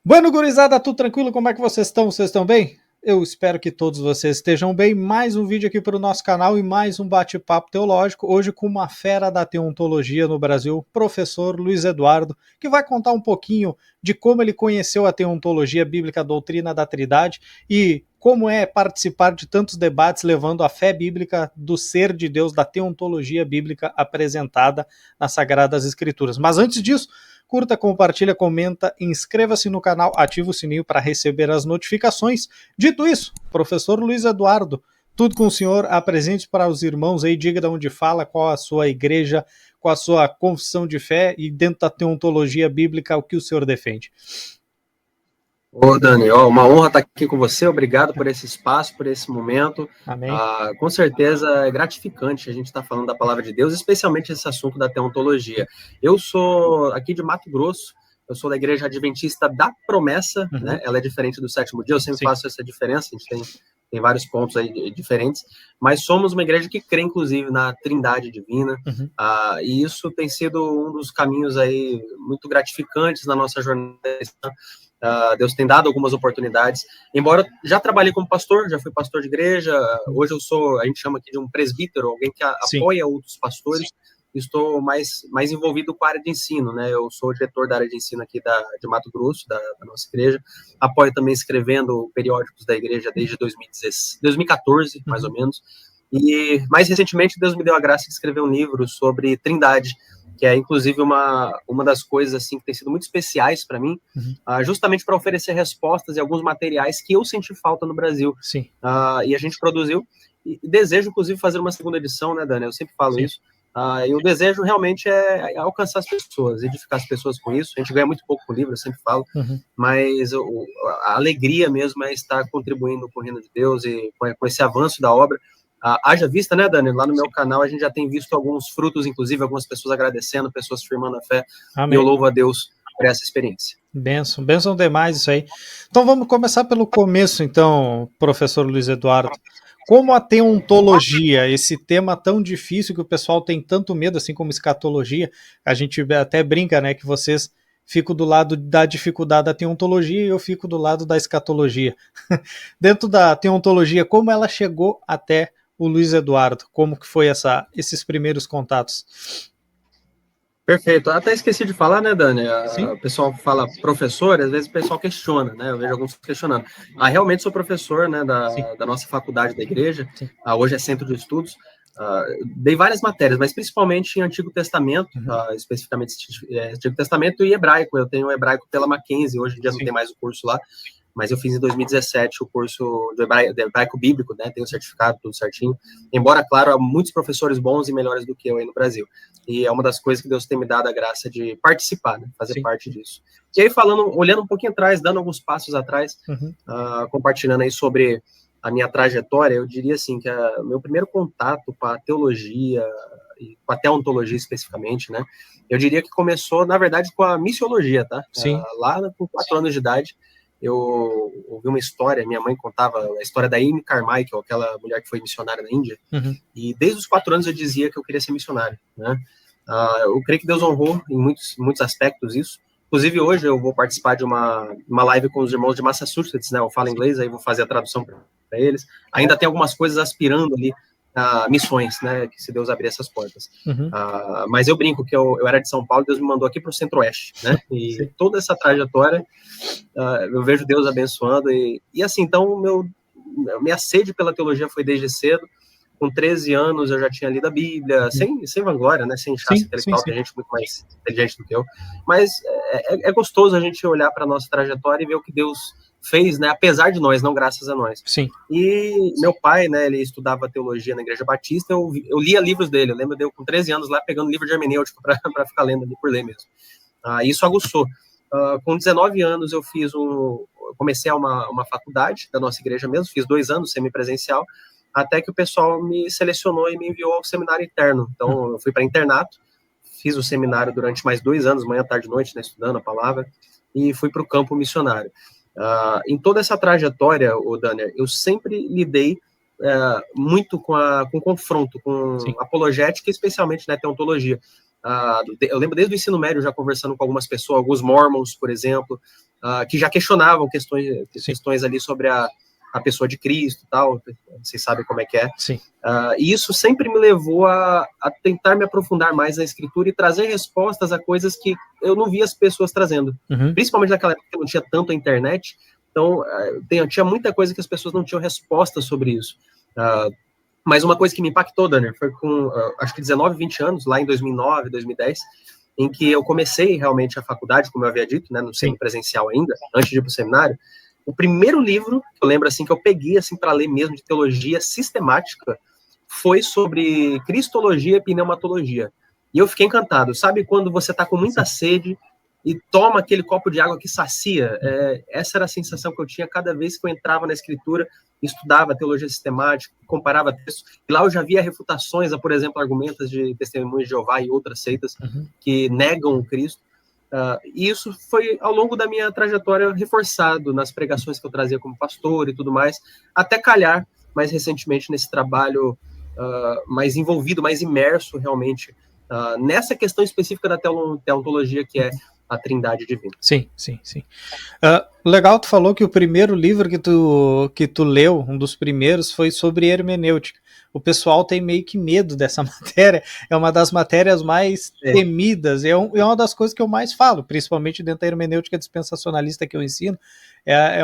Bueno, gurizada, tudo tranquilo? Como é que vocês estão? Vocês estão bem? Eu espero que todos vocês estejam bem. Mais um vídeo aqui para o nosso canal e mais um bate-papo teológico. Hoje com uma fera da teontologia no Brasil, professor Luiz Eduardo, que vai contar um pouquinho de como ele conheceu a teontologia bíblica, a doutrina da Trindade e como é participar de tantos debates levando a fé bíblica do ser de Deus, da teontologia bíblica apresentada nas Sagradas Escrituras. Mas antes disso, curta, compartilha, comenta, inscreva-se no canal, ativa o sininho para receber as notificações. Dito isso, professor Luiz Eduardo, tudo com o senhor, apresente para os irmãos aí, diga de onde fala, qual a sua igreja, qual a sua confissão de fé e dentro da teontologia bíblica, o que o senhor defende. Ô, Dani, uma honra estar aqui com você, obrigado por esse espaço, por esse momento. Amém. Com certeza é gratificante a gente estar falando da palavra de Deus, especialmente esse assunto da teontologia. Eu sou aqui de Mato Grosso, eu sou da Igreja Adventista da Promessa, né? Ela é diferente do Sétimo Dia, eu sempre faço essa diferença, a gente tem vários pontos aí diferentes, mas somos uma igreja que crê, inclusive, na Trindade Divina, e isso tem sido um dos caminhos aí muito gratificantes na nossa jornada. Deus tem dado algumas oportunidades, embora eu já trabalhei como pastor, já fui pastor de igreja, hoje eu sou, a gente chama aqui de um presbítero, alguém que apoia outros pastores. Estou mais envolvido com a área de ensino, né? Eu sou diretor da área de ensino aqui de Mato Grosso, da nossa igreja. Apoio também escrevendo periódicos da igreja desde 2014, mais ou menos. E, mais recentemente, Deus me deu a graça de escrever um livro sobre Trindade, que é, inclusive, uma das coisas assim, que tem sido muito especiais para mim, justamente para oferecer respostas e alguns materiais que eu senti falta no Brasil. E a gente produziu. E desejo, inclusive, fazer uma segunda edição, né, Dani? Eu sempre falo isso. E o desejo realmente é alcançar as pessoas, edificar as pessoas com isso. A gente ganha muito pouco com o livro, eu sempre falo, mas a alegria mesmo é estar contribuindo com o reino de Deus e com esse avanço da obra. Haja vista, né, Dani? Lá no meu canal a gente já tem visto alguns frutos, inclusive algumas pessoas agradecendo, pessoas firmando a fé. Amém. E eu louvo a Deus por essa experiência. Bênção demais isso aí. Então vamos começar pelo começo, então, professor Luiz Eduardo. Como a teontologia, esse tema tão difícil que o pessoal tem tanto medo, assim como escatologia, a gente até brinca, né, que vocês ficam do lado da dificuldade da teontologia e eu fico do lado da escatologia. Dentro da teontologia, como ela chegou até o Luiz Eduardo? Como que foi esses primeiros contatos? Perfeito. Até esqueci de falar, né, Dani? O pessoal fala professor, às vezes o pessoal questiona, né? Eu vejo alguns questionando. Realmente sou professor, né, da nossa faculdade da igreja. Hoje é centro de estudos. Dei várias matérias, mas principalmente em Antigo Testamento, especificamente Antigo Testamento e hebraico. Eu tenho hebraico pela Mackenzie, hoje em dia não tem mais o curso lá, mas eu fiz em 2017 o curso de hebraico bíblico, né? Tenho o certificado, tudo certinho. Embora, claro, há muitos professores bons e melhores do que eu aí no Brasil. E é uma das coisas que Deus tem me dado a graça de participar, né? Fazer parte disso. E aí, olhando um pouquinho atrás, dando alguns passos atrás, compartilhando aí sobre a minha trajetória, eu diria assim que o meu primeiro contato com a teologia, e com a teontologia especificamente, né? Eu diria que começou, na verdade, com a missiologia, tá? Lá com 4 anos de idade, eu ouvi uma história, minha mãe contava a história da Amy Carmichael, aquela mulher que foi missionária na Índia, e desde os 4 anos eu dizia que eu queria ser missionário, né? Eu creio que Deus honrou em muitos aspectos isso. Inclusive, hoje eu vou participar de uma live com os irmãos de Massachusetts, né? Eu falo inglês, aí vou fazer a tradução para eles. Ainda tem algumas coisas aspirando ali, missões, né? Que se Deus abrir essas portas. Mas eu brinco que eu era de São Paulo, Deus me mandou aqui para o Centro-Oeste, né? E toda essa trajetória, eu vejo Deus abençoando. E assim, então, minha sede pela teologia foi desde cedo. Com 13 anos eu já tinha lido a Bíblia, sem vanglória, né? Sem inchaço intelectual, tem gente muito mais inteligente do que eu. Mas é gostoso a gente olhar para a nossa trajetória e ver o que Deus fez, né? Apesar de nós, não graças a nós. E meu pai, né? Ele estudava teologia na Igreja Batista, eu lia livros dele. Eu lembro de eu com 13 anos lá pegando livro de hermenêutica para ficar lendo ali por ler mesmo. Isso aguçou. Com 19 anos eu comecei uma faculdade da nossa igreja mesmo, fiz 2 anos semipresencial, até que o pessoal me selecionou e me enviou ao seminário interno. Então, eu fui para internato, fiz o seminário durante mais 2 anos, manhã, tarde e noite, né, estudando a palavra, e fui para o campo missionário. Em toda essa trajetória, Danner, eu sempre lidei muito com confronto, com apologética, especialmente na teontologia. Eu lembro desde o ensino médio já conversando com algumas pessoas, alguns mormons, por exemplo, que já questionavam questões ali sobre a pessoa de Cristo e tal, vocês sabem como é que é. Sim. E isso sempre me levou a tentar me aprofundar mais na escritura e trazer respostas a coisas que eu não via as pessoas trazendo. Principalmente naquela época que não tinha tanto a internet, então tinha muita coisa que as pessoas não tinham resposta sobre isso. Mas uma coisa que me impactou, Daniel, foi com, acho que 19, 20 anos, lá em 2009, 2010, em que eu comecei realmente a faculdade, como eu havia dito, né, no semipresencial ainda, antes de ir para o seminário. O primeiro livro, eu lembro assim, que eu peguei assim, para ler mesmo, de teologia sistemática, foi sobre cristologia e pneumatologia. E eu fiquei encantado. Sabe quando você está com muita sede e toma aquele copo de água que sacia? Essa era a sensação que eu tinha cada vez que eu entrava na escritura, estudava teologia sistemática, comparava textos. E lá eu já via refutações a, por exemplo, argumentos de Testemunhas de Jeová e outras seitas que negam o Cristo. E isso foi, ao longo da minha trajetória, reforçado nas pregações que eu trazia como pastor e tudo mais, até calhar, mais recentemente, nesse trabalho mais envolvido, mais imerso, realmente, nessa questão específica da teontologia, que é a Trindade Divina. Sim. Legal, tu falou que o primeiro livro que tu leu, um dos primeiros, foi sobre hermenêutica. O pessoal tem meio que medo dessa matéria, é uma das matérias mais temidas, é uma das coisas que eu mais falo, principalmente dentro da hermenêutica dispensacionalista que eu ensino, é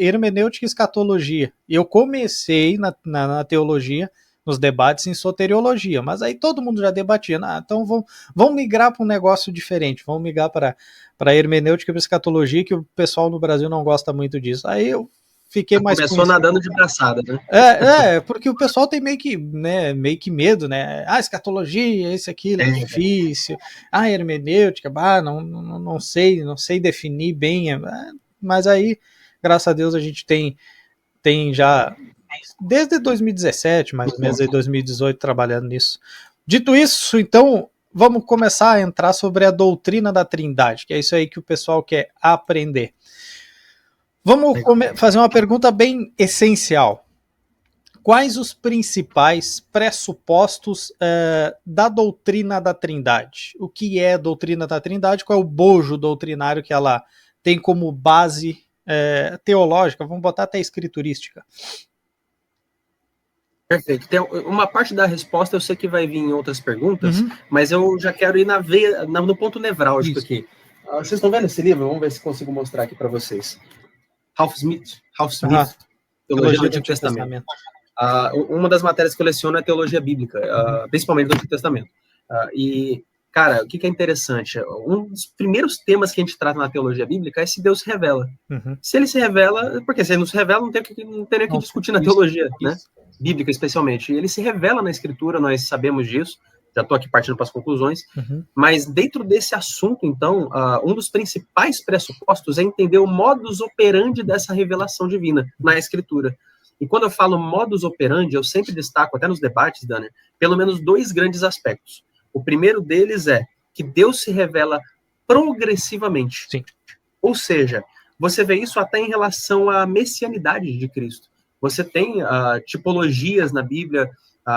hermenêutica e escatologia. E eu comecei na teologia, nos debates em soteriologia, mas aí todo mundo já debatia, então vamos migrar para um negócio diferente, vamos migrar para a hermenêutica e para a escatologia, que o pessoal no Brasil não gosta muito disso. Aí eu fiquei mais começou nadando de braçada, né? Porque o pessoal tem meio que medo, né? Escatologia, isso, aquilo, é difícil. Hermenêutica, não sei definir bem. Mas aí, graças a Deus, a gente tem já desde 2017, mais ou menos, aí 2018, trabalhando nisso. Dito isso, então, vamos começar a entrar sobre a doutrina da Trindade, que é isso aí que o pessoal quer aprender. Vamos fazer uma pergunta bem essencial. Quais os principais pressupostos da doutrina da Trindade? O que é a doutrina da Trindade? Qual é o bojo doutrinário que ela tem como base teológica? Vamos botar até escriturística. Perfeito. Tem uma parte da resposta eu sei que vai vir em outras perguntas, mas eu já quero ir no ponto nevrálgico aqui. Vocês estão vendo esse livro? Vamos ver se consigo mostrar aqui para vocês. Ralph Smith, Teologia do Antigo Testamento. Uma das matérias que eu leciono é teologia bíblica, principalmente do Antigo Testamento. E, cara, o que é interessante? Um dos primeiros temas que a gente trata na teologia bíblica é se Deus se revela. Se ele se revela, porque se ele não se revela, não tem nem o que discutir na teologia, né? Bíblica especialmente. E ele se revela na Escritura, nós sabemos disso. Já estou aqui partindo para as conclusões. Mas dentro desse assunto, então, um dos principais pressupostos é entender o modus operandi dessa revelação divina na Escritura. E quando eu falo modus operandi, eu sempre destaco, até nos debates, Dani, pelo menos dois grandes aspectos. O primeiro deles é que Deus se revela progressivamente. Sim. Ou seja, você vê isso até em relação à messianidade de Cristo. Você tem tipologias na Bíblia,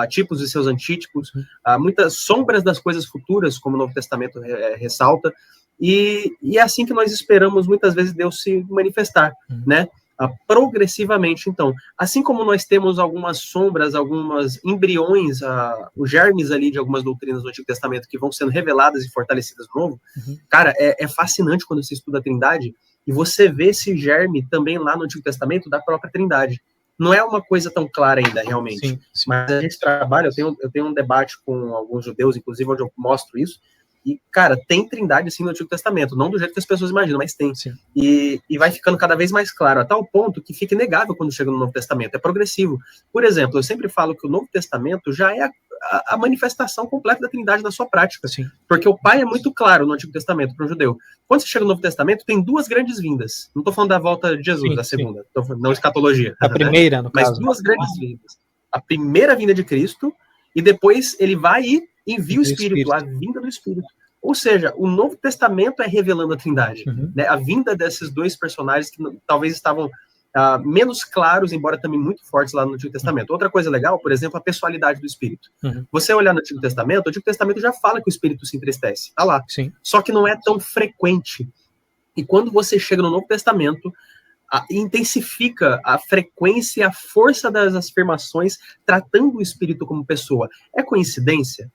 tipos e seus antítipos, muitas sombras das coisas futuras, como o Novo Testamento ressalta, e é assim que nós esperamos muitas vezes Deus se manifestar, né? Progressivamente, então. Assim como nós temos algumas sombras, algumas embriões, os germes ali de algumas doutrinas do Antigo Testamento que vão sendo reveladas e fortalecidas no Novo, cara, é fascinante quando você estuda a Trindade e você vê esse germe também lá no Antigo Testamento da própria Trindade. Não é uma coisa tão clara ainda, realmente. Sim. Mas a gente trabalha, eu tenho um debate com alguns judeus, inclusive, onde eu mostro isso, e, cara, tem Trindade, sim, no Antigo Testamento, não do jeito que as pessoas imaginam, mas tem. E vai ficando cada vez mais claro, a tal ponto que fica inegável quando chega no Novo Testamento, é progressivo. Por exemplo, eu sempre falo que o Novo Testamento já é a manifestação completa da Trindade na sua prática. Sim. Porque o Pai é muito claro no Antigo Testamento para o judeu. Quando você chega no Novo Testamento, tem duas grandes vindas. Não estou falando da volta de Jesus, da segunda, não escatologia. A primeira, no caso. Mas duas grandes vindas. A primeira vinda de Cristo, e depois ele vai e envia o Espírito, a vinda do Espírito. Ou seja, o Novo Testamento é revelando a Trindade. Né? A vinda desses dois personagens que talvez estavam menos claros, embora também muito fortes lá no Antigo Testamento. Outra coisa legal, por exemplo, a pessoalidade do Espírito. Você olhar no Antigo Testamento, o Antigo Testamento já fala que o Espírito se entristece. Tá lá. Sim. Só que não é tão frequente. E quando você chega no Novo Testamento, intensifica a frequência e a força das afirmações, tratando o Espírito como pessoa. É coincidência?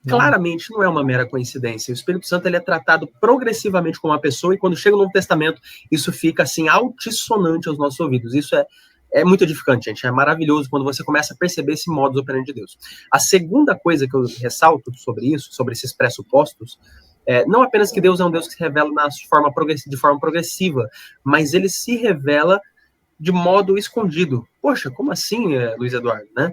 Claramente não é uma mera coincidência. O Espírito Santo ele é tratado progressivamente como uma pessoa, e quando chega no Novo Testamento, isso fica assim altissonante aos nossos ouvidos. Isso é muito edificante, gente. É maravilhoso quando você começa a perceber esse modus operandi de Deus. A segunda coisa que eu ressalto sobre isso, sobre esses pressupostos, não apenas que Deus é um Deus que se revela de forma progressiva, mas ele se revela de modo escondido. Poxa, como assim, Luiz Eduardo, né?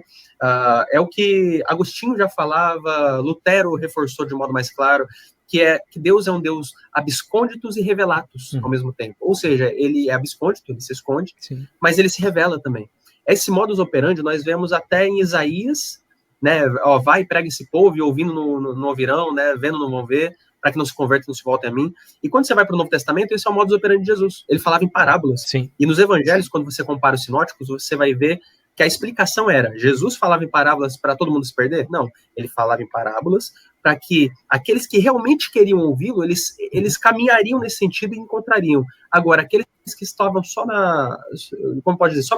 É o que Agostinho já falava, Lutero reforçou de modo mais claro, que Deus é um Deus abscônditos e revelatus ao mesmo tempo. Ou seja, ele é abscôndito, ele se esconde, sim, mas ele se revela também. Esse modus operandi nós vemos até em Isaías, né? Vai e prega esse povo, e ouvindo no ouvirão, né? Vendo não vão ver, para que não se convertam e não se voltem a mim. E quando você vai para o Novo Testamento, esse é o modus operandi de Jesus. Ele falava em parábolas. Sim. E nos evangelhos, quando você compara os sinóticos, você vai ver que a explicação era: Jesus falava em parábolas para todo mundo se perder? Não. Ele falava em parábolas para que aqueles que realmente queriam ouvi-lo, eles caminhariam nesse sentido e encontrariam. Agora, aqueles que estavam só na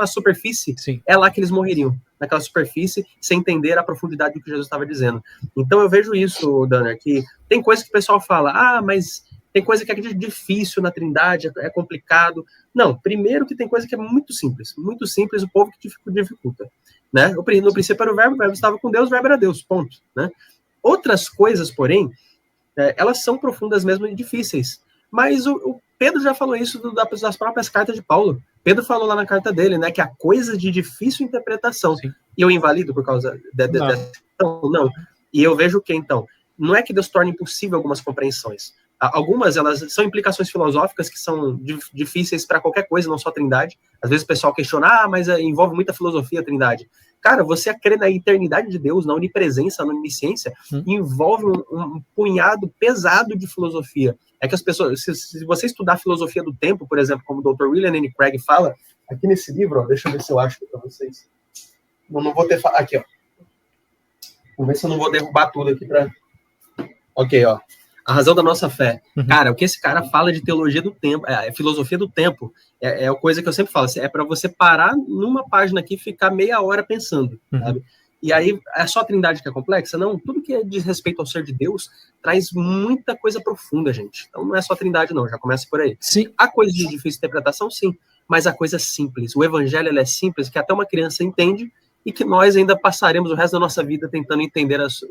superfície, sim, é lá que eles morreriam, naquela superfície, sem entender a profundidade do que Jesus estava dizendo. Então eu vejo isso, Danner, que tem coisa que o pessoal fala, mas tem coisa que é difícil na Trindade, é complicado. Não, primeiro que tem coisa que é muito simples, o povo que dificulta. Né? No princípio era o verbo estava com Deus, o verbo era Deus, ponto. Né? Outras coisas, porém, elas são profundas mesmo e difíceis. Mas o Pedro já falou isso das próprias cartas de Paulo. Pedro falou lá na carta dele, né, que a coisa de difícil interpretação. Sim. E eu invalido por causa dessa. Não. E eu vejo que, então, não é que Deus torne impossível algumas compreensões. Algumas, elas são implicações filosóficas que são difíceis para qualquer coisa, não só a Trindade. Às vezes o pessoal questiona, mas envolve muita filosofia a Trindade. Cara, você crer na eternidade de Deus, na onipresença, na onisciência, envolve um punhado pesado de filosofia. É que as pessoas, se você estudar a filosofia do tempo, por exemplo, como o Dr. William N. Craig fala, aqui nesse livro, deixa eu ver se eu acho para vocês. Não vou ter... Aqui, ó. Vamos ver se eu não vou derrubar tudo aqui para... Ok, ó. A razão da nossa fé. Cara, o que esse cara fala de teologia do tempo, filosofia do tempo, é a coisa que eu sempre falo, é para você parar numa página aqui e ficar meia hora pensando, sabe? E aí, é só a Trindade que é complexa? Não, tudo que diz respeito ao ser de Deus traz muita coisa profunda, gente. Então não é só a Trindade, não, já começa por aí. Sim. Há coisa de difícil interpretação, sim, mas a coisa é simples. O evangelho é simples, que até uma criança entende, e que nós ainda passaremos o resto da nossa vida tentando entender as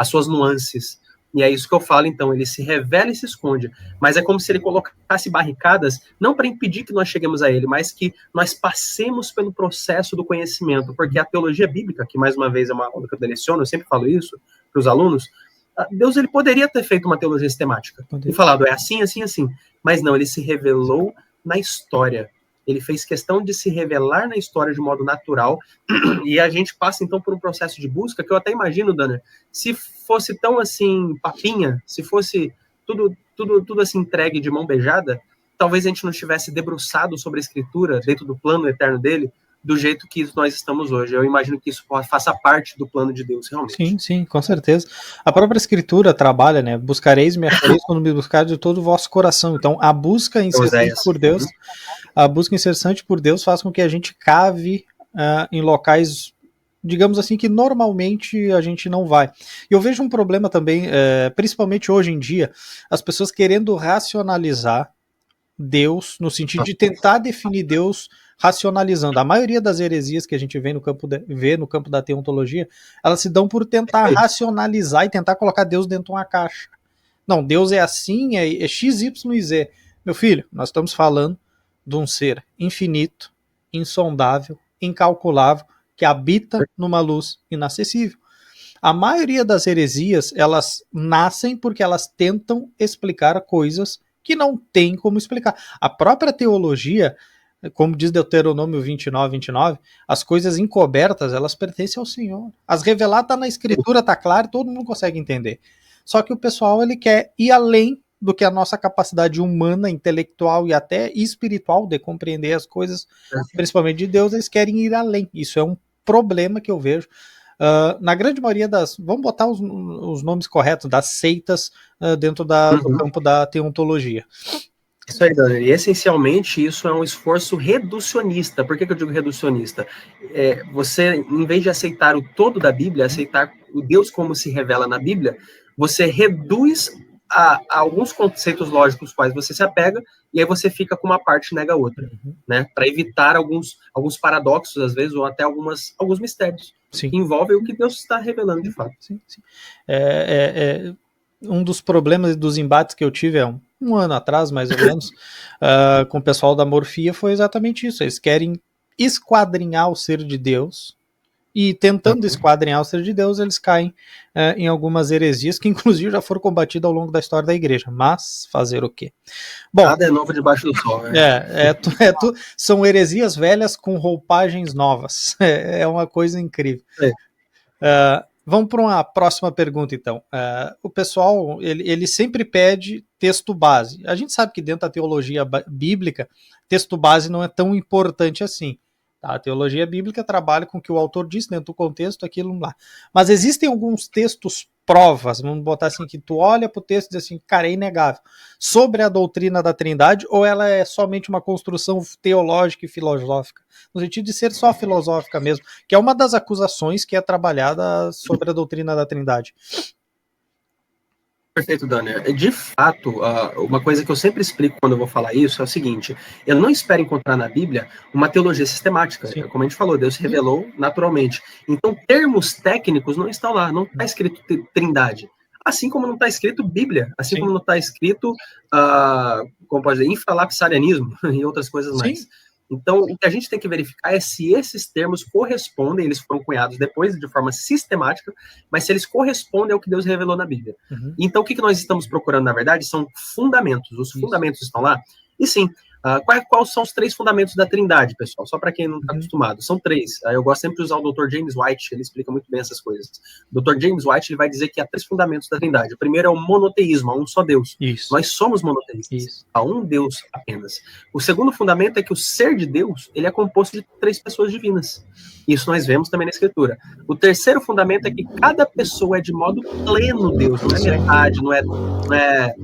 suas nuances. E é isso que eu falo, então, ele se revela e se esconde, mas é como se ele colocasse barricadas, não para impedir que nós cheguemos a ele, mas que nós passemos pelo processo do conhecimento, porque a teologia bíblica, que mais uma vez é uma aula que eu deleciono, eu sempre falo isso para os alunos, Deus ele poderia ter feito uma teologia sistemática, e falado, é assim, assim, assim, mas não, ele se revelou na história. Ele fez questão de se revelar na história de modo natural, e a gente passa, então, por um processo de busca, que eu até imagino, Danner, se fosse tão, assim, papinha, se fosse tudo assim, entregue de mão beijada, talvez a gente não estivesse debruçado sobre a Escritura, dentro do plano eterno dele, do jeito que nós estamos hoje. Eu imagino que isso faça parte do plano de Deus, realmente. Sim, com certeza. A própria Escritura trabalha, né? Buscareis e me achareis quando me buscar de todo o vosso coração. Então, a busca incessante por Deus, faz com que a gente cave em locais, digamos assim, que normalmente a gente não vai. E eu vejo um problema também, principalmente hoje em dia, as pessoas querendo racionalizar Deus, no sentido de tentar definir Deus racionalizando. A maioria das heresias que a gente vê no campo da teontologia, elas se dão por tentar racionalizar e tentar colocar Deus dentro de uma caixa. Não, Deus é assim, é X, Y e Z. Meu filho, nós estamos falando de um ser infinito, insondável, incalculável, que habita numa luz inacessível. A maioria das heresias, elas nascem porque elas tentam explicar coisas que não tem como explicar. A própria teologia, como diz Deuteronômio 29, as coisas encobertas, elas pertencem ao Senhor. As reveladas tá na Escritura, tá claro, todo mundo consegue entender. Só que o pessoal, ele quer ir além do que a nossa capacidade humana, intelectual e até espiritual de compreender as coisas, principalmente de Deus, eles querem ir além. Isso é um problema que eu vejo. Na grande maioria vamos botar os nomes corretos, das seitas dentro do campo da teontologia. Isso aí, Dani. E essencialmente isso é um esforço reducionista. Por que eu digo reducionista? Você, em vez de aceitar o todo da Bíblia, aceitar o Deus como se revela na Bíblia, você reduz a alguns conceitos lógicos aos quais você se apega, e aí você fica com uma parte e nega a outra, né? Para evitar alguns paradoxos, às vezes, ou até alguns mistérios que envolvem o que Deus está revelando de fato. Sim. Um dos problemas dos embates que eu tive um ano atrás, mais ou menos, com o pessoal da morfia foi exatamente isso. Eles querem esquadrinhar o ser de Deus, e tentando esquadrinhar o ser de Deus, eles caem em algumas heresias que inclusive já foram combatidas ao longo da história da igreja. Mas fazer o quê? Bom, nada é novo debaixo do sol, né? São heresias velhas com roupagens novas. É uma coisa incrível. Vamos para uma próxima pergunta, então. O pessoal, ele sempre pede texto base. A gente sabe que dentro da teologia bíblica, texto base não é tão importante assim. Tá? A teologia bíblica trabalha com o que o autor disse dentro do contexto, aquilo lá. Mas existem alguns textos provas, vamos botar assim, que tu olha para o texto e diz assim, cara, é inegável, sobre a doutrina da Trindade, ou ela é somente uma construção teológica e filosófica? No sentido de ser só filosófica mesmo, que é uma das acusações que é trabalhada sobre a doutrina da Trindade. Perfeito, Dani. De fato, uma coisa que eu sempre explico quando eu vou falar isso é o seguinte: eu não espero encontrar na Bíblia uma teologia sistemática. Sim. Como a gente falou, Deus se revelou naturalmente. Então, termos técnicos não estão lá, não está escrito Trindade. Assim como não está escrito Bíblia, assim Sim. como não está escrito, como pode dizer, infralapsarianismo e outras coisas mais. Sim. Então, o que a gente tem que verificar é se esses termos correspondem, eles foram cunhados depois de forma sistemática, mas se eles correspondem ao que Deus revelou na Bíblia. Então, o que nós estamos procurando, na verdade, são fundamentos. Os fundamentos estão lá. E sim, quais são os 3 fundamentos da Trindade, pessoal? Só para quem não está acostumado. São 3. Eu gosto sempre de usar o Dr. James White, ele explica muito bem essas coisas. O Dr. James White ele vai dizer que há 3 fundamentos da Trindade. O primeiro é o monoteísmo, há um só Deus. Isso. Nós somos monoteístas. Isso. Há um Deus apenas. O segundo fundamento é que o ser de Deus ele é composto de 3 pessoas divinas. Isso nós vemos também na Escritura. O terceiro fundamento é que cada pessoa é de modo pleno Deus. Não é metade, não é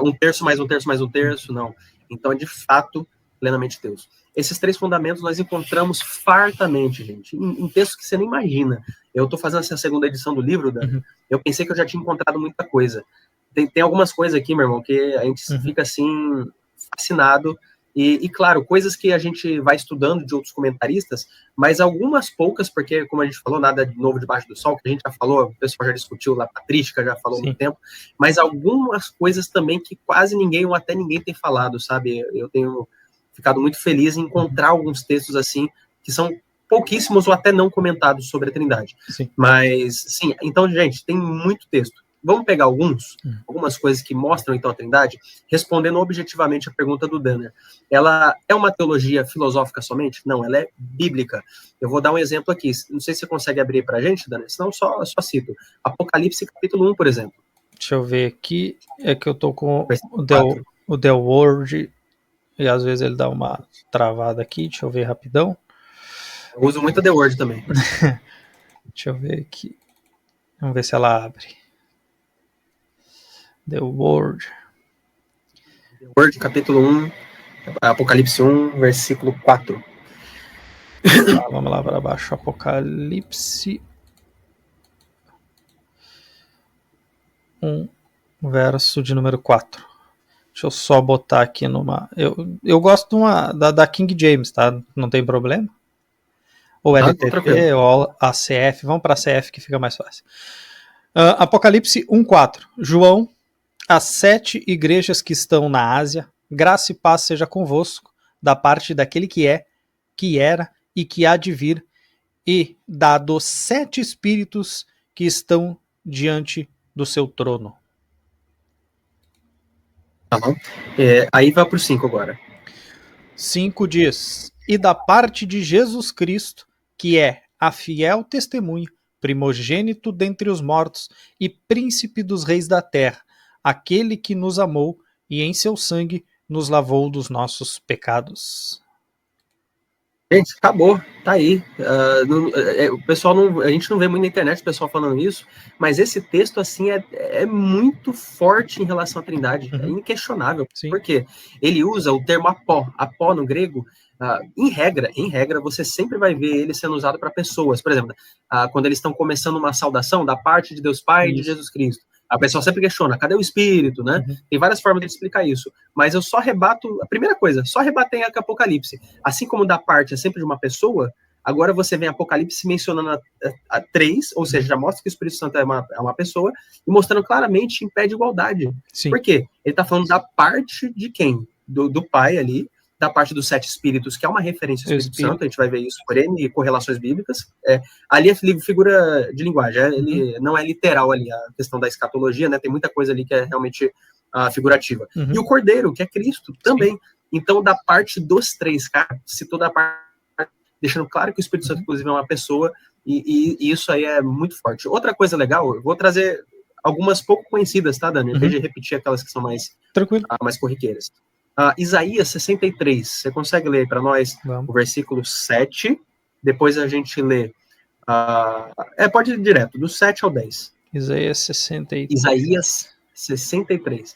um terço mais um terço mais um terço, não. Então, é de fato, plenamente Deus. Esses 3 fundamentos nós encontramos fartamente, gente, em textos que você nem imagina. Eu estou fazendo essa segunda edição do livro, Dan, eu pensei que eu já tinha encontrado muita coisa. Tem algumas coisas aqui, meu irmão, que a gente fica, assim, fascinado. E, claro, coisas que a gente vai estudando de outros comentaristas, mas algumas poucas, porque, como a gente falou, nada de novo debaixo do sol, que a gente já falou, o pessoal já discutiu lá, a patrística já falou há muito tempo, mas algumas coisas também que quase ninguém, ou até ninguém tem falado, sabe? Eu tenho ficado muito feliz em encontrar alguns textos assim, que são pouquíssimos ou até não comentados sobre a Trindade. Sim. Mas, sim, então, gente, tem muito texto. Vamos pegar algumas coisas que mostram, então, a Trindade, respondendo objetivamente a pergunta do Danner. Ela é uma teologia filosófica somente? Não, ela é bíblica. Eu vou dar um exemplo aqui. Não sei se você consegue abrir para a gente, Danner, senão só cito. Apocalipse, capítulo 1, por exemplo. Deixa eu ver aqui. É que eu tô com o The Word e às vezes ele dá uma travada aqui. Deixa eu ver rapidão. Eu uso muito The Word também. Deixa eu ver aqui. Vamos ver se ela abre. The Word. The Word, capítulo 1, Apocalipse 1, versículo 4. Vamos lá para baixo. Apocalipse 1, verso de número 4. Deixa eu só botar aqui numa... Eu gosto da King James, tá? Não tem problema. Ou LTP, ou ACF. Vamos para ACF que fica mais fácil. Apocalipse 1:4. João, as 7 igrejas que estão na Ásia, graça e paz seja convosco, da parte daquele que é, que era e que há de vir, e dos 7 espíritos que estão diante do seu trono. Aí vai para o 5 agora. 5 diz: e da parte de Jesus Cristo, que é a fiel testemunha, primogênito dentre os mortos e príncipe dos reis da terra, aquele que nos amou e em seu sangue nos lavou dos nossos pecados. Gente, acabou, tá aí. O pessoal a gente não vê muito na internet o pessoal falando isso, mas esse texto assim é muito forte em relação à Trindade, é inquestionável. Sim. Por quê? Ele usa o termo apó no grego. Em regra, você sempre vai ver ele sendo usado para pessoas. Por exemplo, quando eles estão começando uma saudação da parte de Deus Pai e de Jesus Cristo. A pessoa sempre questiona, cadê o Espírito, né? Tem várias formas de explicar isso. Mas eu só rebato, a primeira coisa, só rebater a Apocalipse. Assim como da parte é sempre de uma pessoa, agora você vem Apocalipse mencionando a três, ou seja, já mostra que o Espírito Santo é uma pessoa, e mostrando claramente em pé de igualdade. Sim. Por quê? Ele está falando da parte de quem? Do Pai ali, da parte dos 7 espíritos, que é uma referência ao Espírito Santo, a gente vai ver isso por N correlações bíblicas. Ali é figura de linguagem, ele não é literal ali, a questão da escatologia, né? Tem muita coisa ali que é realmente figurativa. E o Cordeiro, que é Cristo, também. Sim. Então, da parte dos 3, cara, citou da parte, deixando claro que o Espírito Santo, inclusive, é uma pessoa, e isso aí é muito forte. Outra coisa legal, eu vou trazer algumas pouco conhecidas, tá, Dani? Em vez de repetir aquelas que são mais corriqueiras. Isaías 63, você consegue ler para nós o versículo 7, depois a gente lê, pode ir direto, do 7 ao 10. Isaías 63. Isaías 63.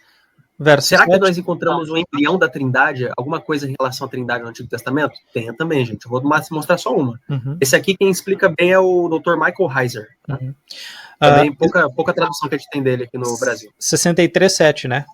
Verso Será 7? que nós encontramos um embrião da Trindade, alguma coisa em relação à Trindade no Antigo Testamento? Tem também, gente, eu vou mostrar só uma. Esse aqui, quem explica bem é o Dr. Michael Heiser. Tá? Também pouca tradução que a gente tem dele aqui no Brasil. 63, 7, né?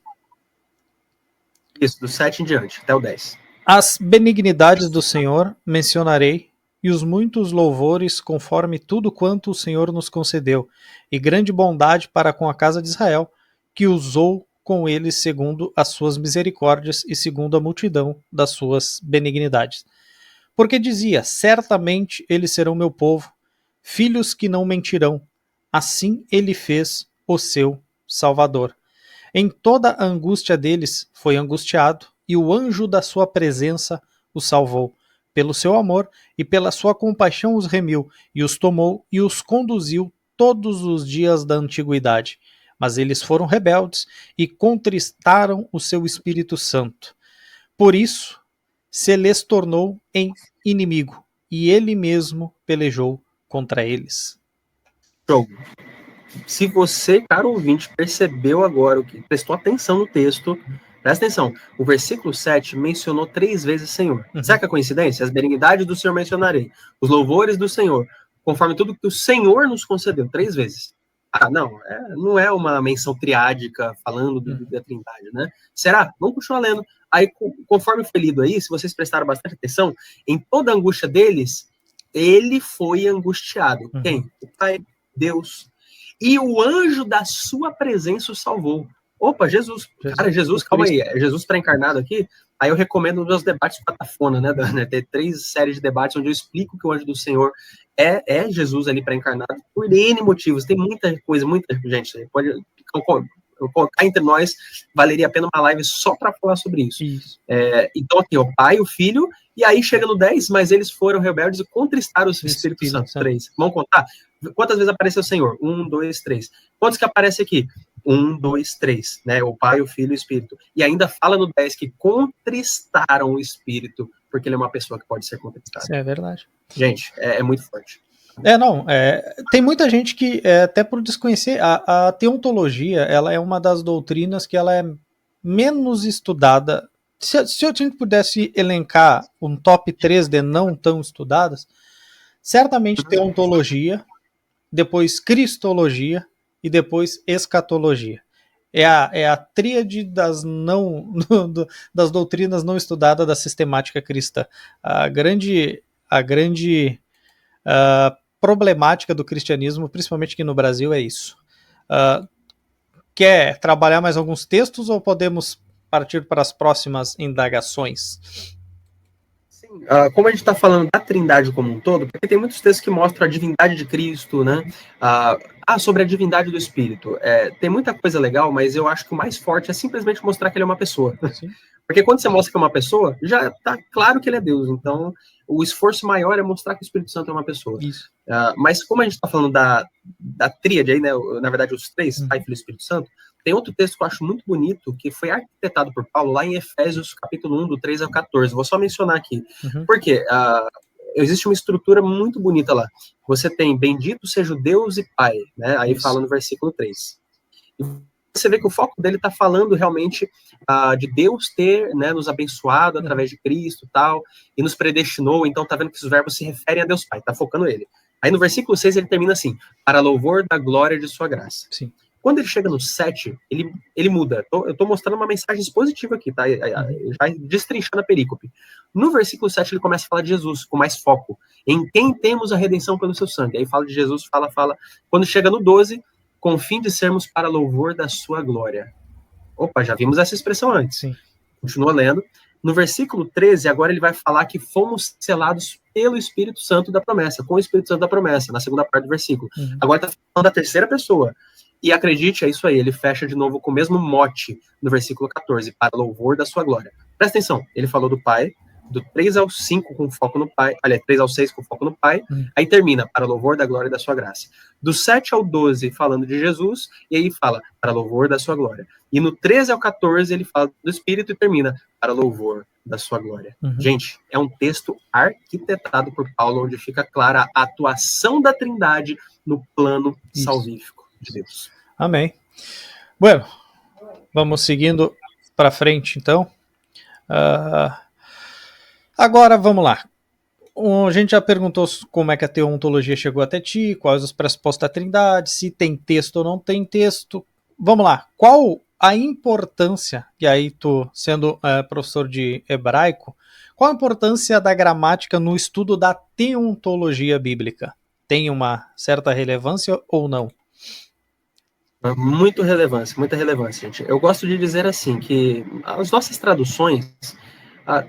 Isso, do 7 em diante, até o 10. As benignidades do Senhor mencionarei, e os muitos louvores conforme tudo quanto o Senhor nos concedeu, e grande bondade para com a casa de Israel, que usou com eles segundo as suas misericórdias e segundo a multidão das suas benignidades. Porque dizia, certamente eles serão meu povo, filhos que não mentirão, assim ele fez o seu Salvador. Em toda a angústia deles foi angustiado, e o anjo da sua presença os salvou. Pelo seu amor e pela sua compaixão os remiu, e os tomou e os conduziu todos os dias da antiguidade. Mas eles foram rebeldes e contristaram o seu Espírito Santo. Por isso, se lhes tornou em inimigo, e ele mesmo pelejou contra eles. Show. Se você, caro ouvinte, percebeu agora, prestou atenção no texto, presta atenção, o versículo 7 mencionou 3 vezes Senhor. Será que é coincidência? As benignidades do Senhor mencionarei, os louvores do Senhor, conforme tudo que o Senhor nos concedeu, 3 vezes. Não é uma menção triádica falando da Trindade, né? Será? Vamos continuar lendo. Aí, conforme foi lido aí, se vocês prestaram bastante atenção, em toda a angústia deles, ele foi angustiado. Quem? O Pai, Deus. E o anjo da sua presença o salvou. Opa, Jesus. Cara, Jesus, calma aí. É Jesus pré-encarnado aqui? Aí eu recomendo os meus debates com a Tafona, né, Dani? Tem 3 séries de debates onde eu explico que o anjo do Senhor é Jesus ali pré-encarnado por N motivos. Tem muita coisa, muita gente. Pode colocar entre nós, valeria a pena uma live só para falar sobre isso. Então aqui, o Pai, o Filho, e aí chega no 10, mas eles foram rebeldes e contristaram o Espírito Santo. 3. Vamos contar? Quantas vezes apareceu o Senhor? 1, 2, 3. Quantos que aparece aqui? 1, 2, 3, né? O Pai, o Filho e o Espírito. E ainda fala no 10 que contristaram o Espírito, porque ele é uma pessoa que pode ser contristada. Isso é verdade. Gente, é muito forte. Tem muita gente que, até por desconhecer, a teontologia, ela é uma das doutrinas que ela é menos estudada. Se a gente pudesse elencar um top 3 de não tão estudadas, certamente teontologia, depois cristologia e depois escatologia. É a tríade das doutrinas não estudadas da sistemática cristã. A grande problemática do cristianismo, principalmente aqui no Brasil, é isso. Quer trabalhar mais alguns textos ou podemos partir para as próximas indagações? Sim, como a gente está falando da Trindade como um todo, porque tem muitos textos que mostram a divindade de Cristo, né? Sobre a divindade do Espírito. Tem muita coisa legal, mas eu acho que o mais forte é simplesmente mostrar que ele é uma pessoa. Sim. Porque quando você mostra que é uma pessoa, já está claro que ele é Deus. Então, o esforço maior é mostrar que o Espírito Santo é uma pessoa. Mas como a gente está falando da tríade aí, né? Na verdade, os 3, Pai, Filho e Espírito Santo, tem outro texto que eu acho muito bonito, que foi arquitetado por Paulo lá em Efésios, capítulo 1, do 3 ao 14. Vou só mencionar aqui. Porque existe uma estrutura muito bonita lá. Você tem bendito seja o Deus e Pai, né? Aí fala no versículo 3. E você vê que o foco dele está falando realmente de Deus ter, né, nos abençoado através de Cristo tal, e nos predestinou. Então tá vendo que os verbos se referem a Deus Pai, tá focando ele. Aí no versículo 6 ele termina assim: para louvor da glória de sua graça. Sim. Quando ele chega no 7, ele muda. Eu estou mostrando uma mensagem expositiva aqui, tá? Ele vai destrinchando a perícope. No versículo 7 ele começa a falar de Jesus, com mais foco. Em quem temos a redenção pelo seu sangue. Aí fala de Jesus, fala. Quando chega no 12, com o fim de sermos para louvor da sua glória. Opa, já vimos essa expressão antes. Sim. Continua lendo. No versículo 13, agora ele vai falar que fomos selados pelo Espírito Santo da promessa, com o Espírito Santo da promessa, na segunda parte do versículo. Agora está falando da terceira pessoa. E acredite, é isso aí, ele fecha de novo com o mesmo mote no versículo 14, para louvor da sua glória. Presta atenção, ele falou do Pai, do 3 ao 5 com foco no Pai, aliás, 3 ao 6 com foco no Pai, aí termina, para louvor da glória e da sua graça. Do 7 ao 12 falando de Jesus, e aí fala, para louvor da sua glória. E no 13 ao 14 ele fala do Espírito e termina, para louvor da sua glória. Gente, é um texto arquitetado por Paulo, onde fica clara a atuação da Trindade no plano salvífico de Deus. Amém. Bueno, vamos seguindo para frente, então. Agora, vamos lá. A gente já perguntou como é que a teontologia chegou até ti, quais os pressupostos da Trindade, se tem texto ou não tem texto. Vamos lá. Qual a importância, e aí tu sendo professor de hebraico, qual a importância da gramática no estudo da teontologia bíblica? Tem uma certa relevância ou não? Muita relevância, gente. Eu gosto de dizer assim, que as nossas traduções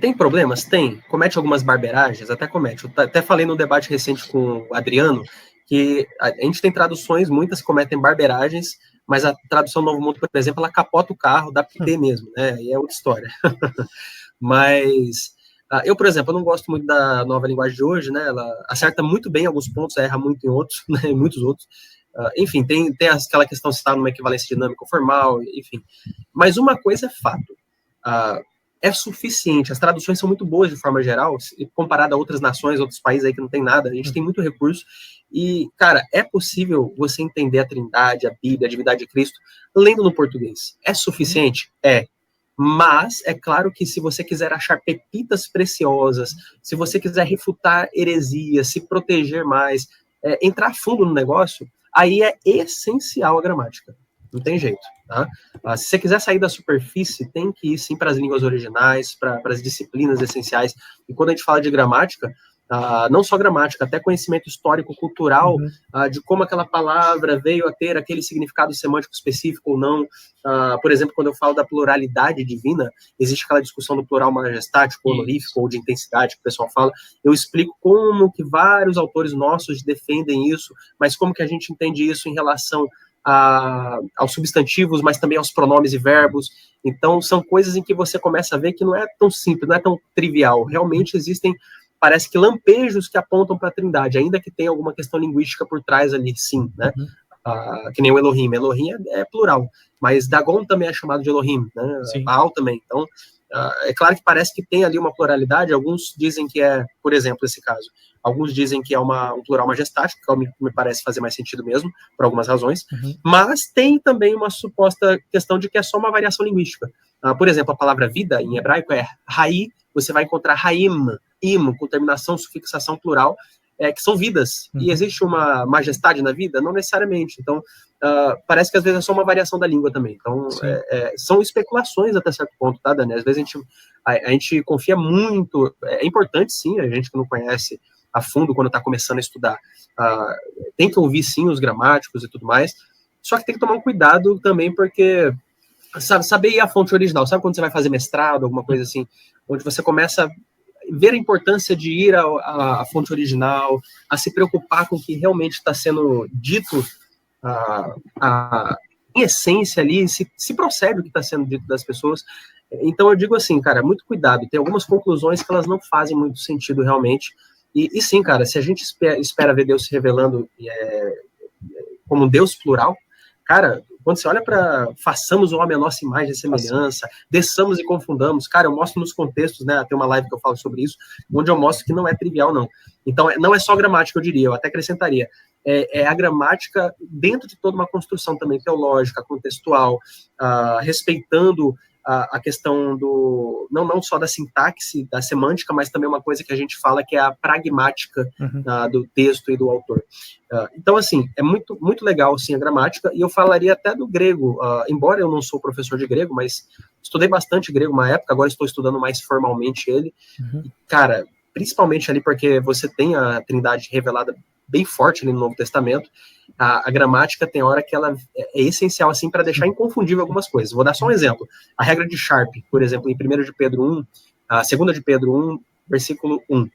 tem problemas? Tem. Comete algumas barberagens? Até comete. Eu até falei num debate recente com o Adriano, que a gente tem traduções, muitas cometem barberagens, mas a tradução Novo Mundo, por exemplo, ela capota o carro, dá PT mesmo, né? E é outra história. Mas eu, por exemplo, eu não gosto muito da nova linguagem de hoje, né? Ela acerta muito bem em alguns pontos, erra muito em outros, né? Em muitos outros. Enfim, tem aquela questão de estar numa equivalência dinâmica ou formal, enfim. Mas uma coisa é fato. É suficiente. As traduções são muito boas de forma geral, comparado a outras nações, outros países aí que não tem nada. A gente tem muito recurso. E, cara, é possível você entender a Trindade, a Bíblia, a divindade de Cristo, lendo no português. É suficiente? É. Mas é claro que se você quiser achar pepitas preciosas, se você quiser refutar heresias, se proteger mais, entrar a fundo no negócio, aí é essencial a gramática. Não tem jeito, tá? Se você quiser sair da superfície, tem que ir sim para as línguas originais, para as disciplinas essenciais. E quando a gente fala de gramática, não só gramática, até conhecimento histórico-cultural de como aquela palavra veio a ter aquele significado semântico específico ou não. Por exemplo, quando eu falo da pluralidade divina, existe aquela discussão do plural majestático, honorífico ou de intensidade que o pessoal fala. Eu explico como que vários autores nossos defendem isso, mas como que a gente entende isso em relação aos substantivos, mas também aos pronomes e verbos. Então, são coisas em que você começa a ver que não é tão simples, não é tão trivial. Realmente existem, parece que lampejos que apontam para a Trindade, ainda que tenha alguma questão linguística por trás ali, sim, né? Que nem o Elohim. Elohim é plural, mas Dagon também é chamado de Elohim, né? Baal também. Então, é claro que parece que tem ali uma pluralidade. Alguns dizem que é, por exemplo, esse caso, alguns dizem que é um plural majestático, que me parece fazer mais sentido mesmo, por algumas razões, mas tem também uma suposta questão de que é só uma variação linguística. Por exemplo, a palavra vida, em hebraico, é Rai, você vai encontrar Haim, im, com terminação, sufixação plural, que são vidas. E existe uma majestade na vida? Não necessariamente. Então, parece que às vezes é só uma variação da língua também. Então, são especulações até certo ponto, tá, Dani? Às vezes a gente confia muito. É importante, sim, a gente que não conhece a fundo quando está começando a estudar. Tem que ouvir, sim, os gramáticos e tudo mais. Só que tem que tomar um cuidado também, porque saber ir à fonte original. Sabe quando você vai fazer mestrado, alguma coisa assim, onde você começa a ver a importância de ir à fonte original, a se preocupar com o que realmente está sendo dito em essência ali, se procede o que está sendo dito das pessoas. Então eu digo assim, cara, muito cuidado. Tem algumas conclusões que elas não fazem muito sentido realmente. E sim, cara, se a gente espera ver Deus se revelando como um Deus plural, cara, Quando você olha para façamos o homem a nossa imagem e semelhança, desçamos e confundamos, cara, eu mostro nos contextos, né? Tem uma live que eu falo sobre isso, onde eu mostro que não é trivial, não. Então, não é só gramática, eu diria, eu até acrescentaria. É a gramática dentro de toda uma construção também teológica, contextual, respeitando a questão do não só da sintaxe, da semântica, mas também uma coisa que a gente fala que é a pragmática do texto e do autor. Então, assim, é muito, muito legal, assim, a gramática, e eu falaria até do grego, embora eu não sou professor de grego, mas estudei bastante grego uma época, agora estou estudando mais formalmente ele, e, cara, principalmente ali porque você tem a Trindade revelada bem forte ali no Novo Testamento, a gramática tem hora que ela é essencial, assim, para deixar inconfundível algumas coisas. Vou dar só um exemplo. A regra de Sharp, por exemplo, em 1 de Pedro 1, a 2 de Pedro 1, versículo 1.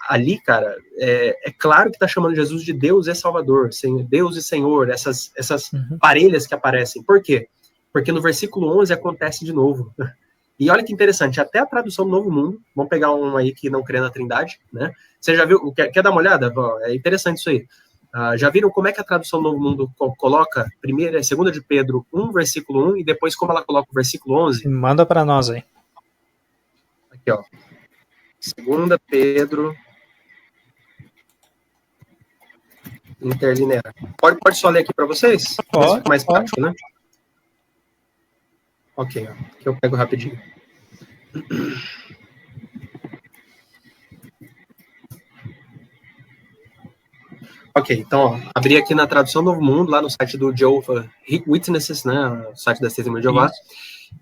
Ali, cara, é claro que está chamando Jesus de Deus e Salvador, Deus e Senhor, essas parelhas que aparecem. Por quê? Porque no versículo 11 acontece de novo. E olha que interessante, até a tradução do Novo Mundo, vamos pegar um aí que não crê na Trindade, né? Você já viu, quer dar uma olhada? É interessante isso aí. Já viram como é que a tradução do Novo Mundo coloca 2 de Pedro 1, versículo 1, e depois como ela coloca o versículo 11? Manda para nós aí. Aqui, ó. 2 Pedro interlinear. Pode só ler aqui para vocês? Pode, mais prático, né? Ok, ó. Aqui eu pego rapidinho. Ok, então, ó, abri aqui na tradução Novo Mundo, lá no site do Jehovah Witnesses, né, o site da Testemunha de Jeová,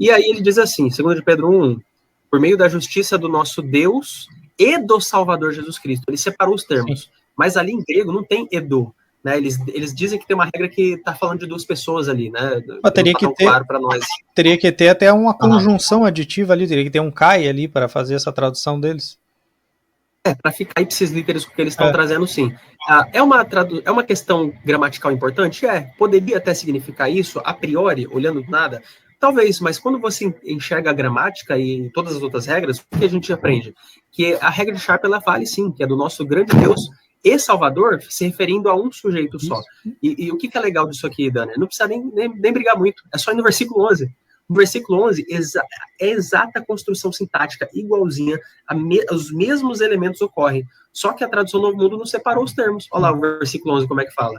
e aí ele diz assim, 2 de Pedro 1, por meio da justiça do nosso Deus e do Salvador Jesus Cristo. Ele separou os termos, mas ali em grego não tem edo, né, eles dizem que tem uma regra que está falando de duas pessoas ali, né, teria que ter, claro para nós. Teria que ter até uma conjunção aditiva ali, teria que ter um kai ali para fazer essa tradução deles. Para ficar ipsis literis com o que eles estão trazendo, sim. É uma questão gramatical importante? Poderia até significar isso, a priori, olhando nada? Talvez, mas quando você enxerga a gramática e todas as outras regras, o que a gente aprende? Que a regra de Sharp, ela vale sim, que é do nosso grande Deus e Salvador, se referindo a um sujeito só. E o que é legal disso aqui, Dani? Não precisa nem brigar muito, é só ir no versículo 11. No versículo 11, é exata construção sintática, igualzinha, os mesmos elementos ocorrem, só que a tradução Novo Mundo não separou os termos. Olha lá o versículo 11, como é que fala?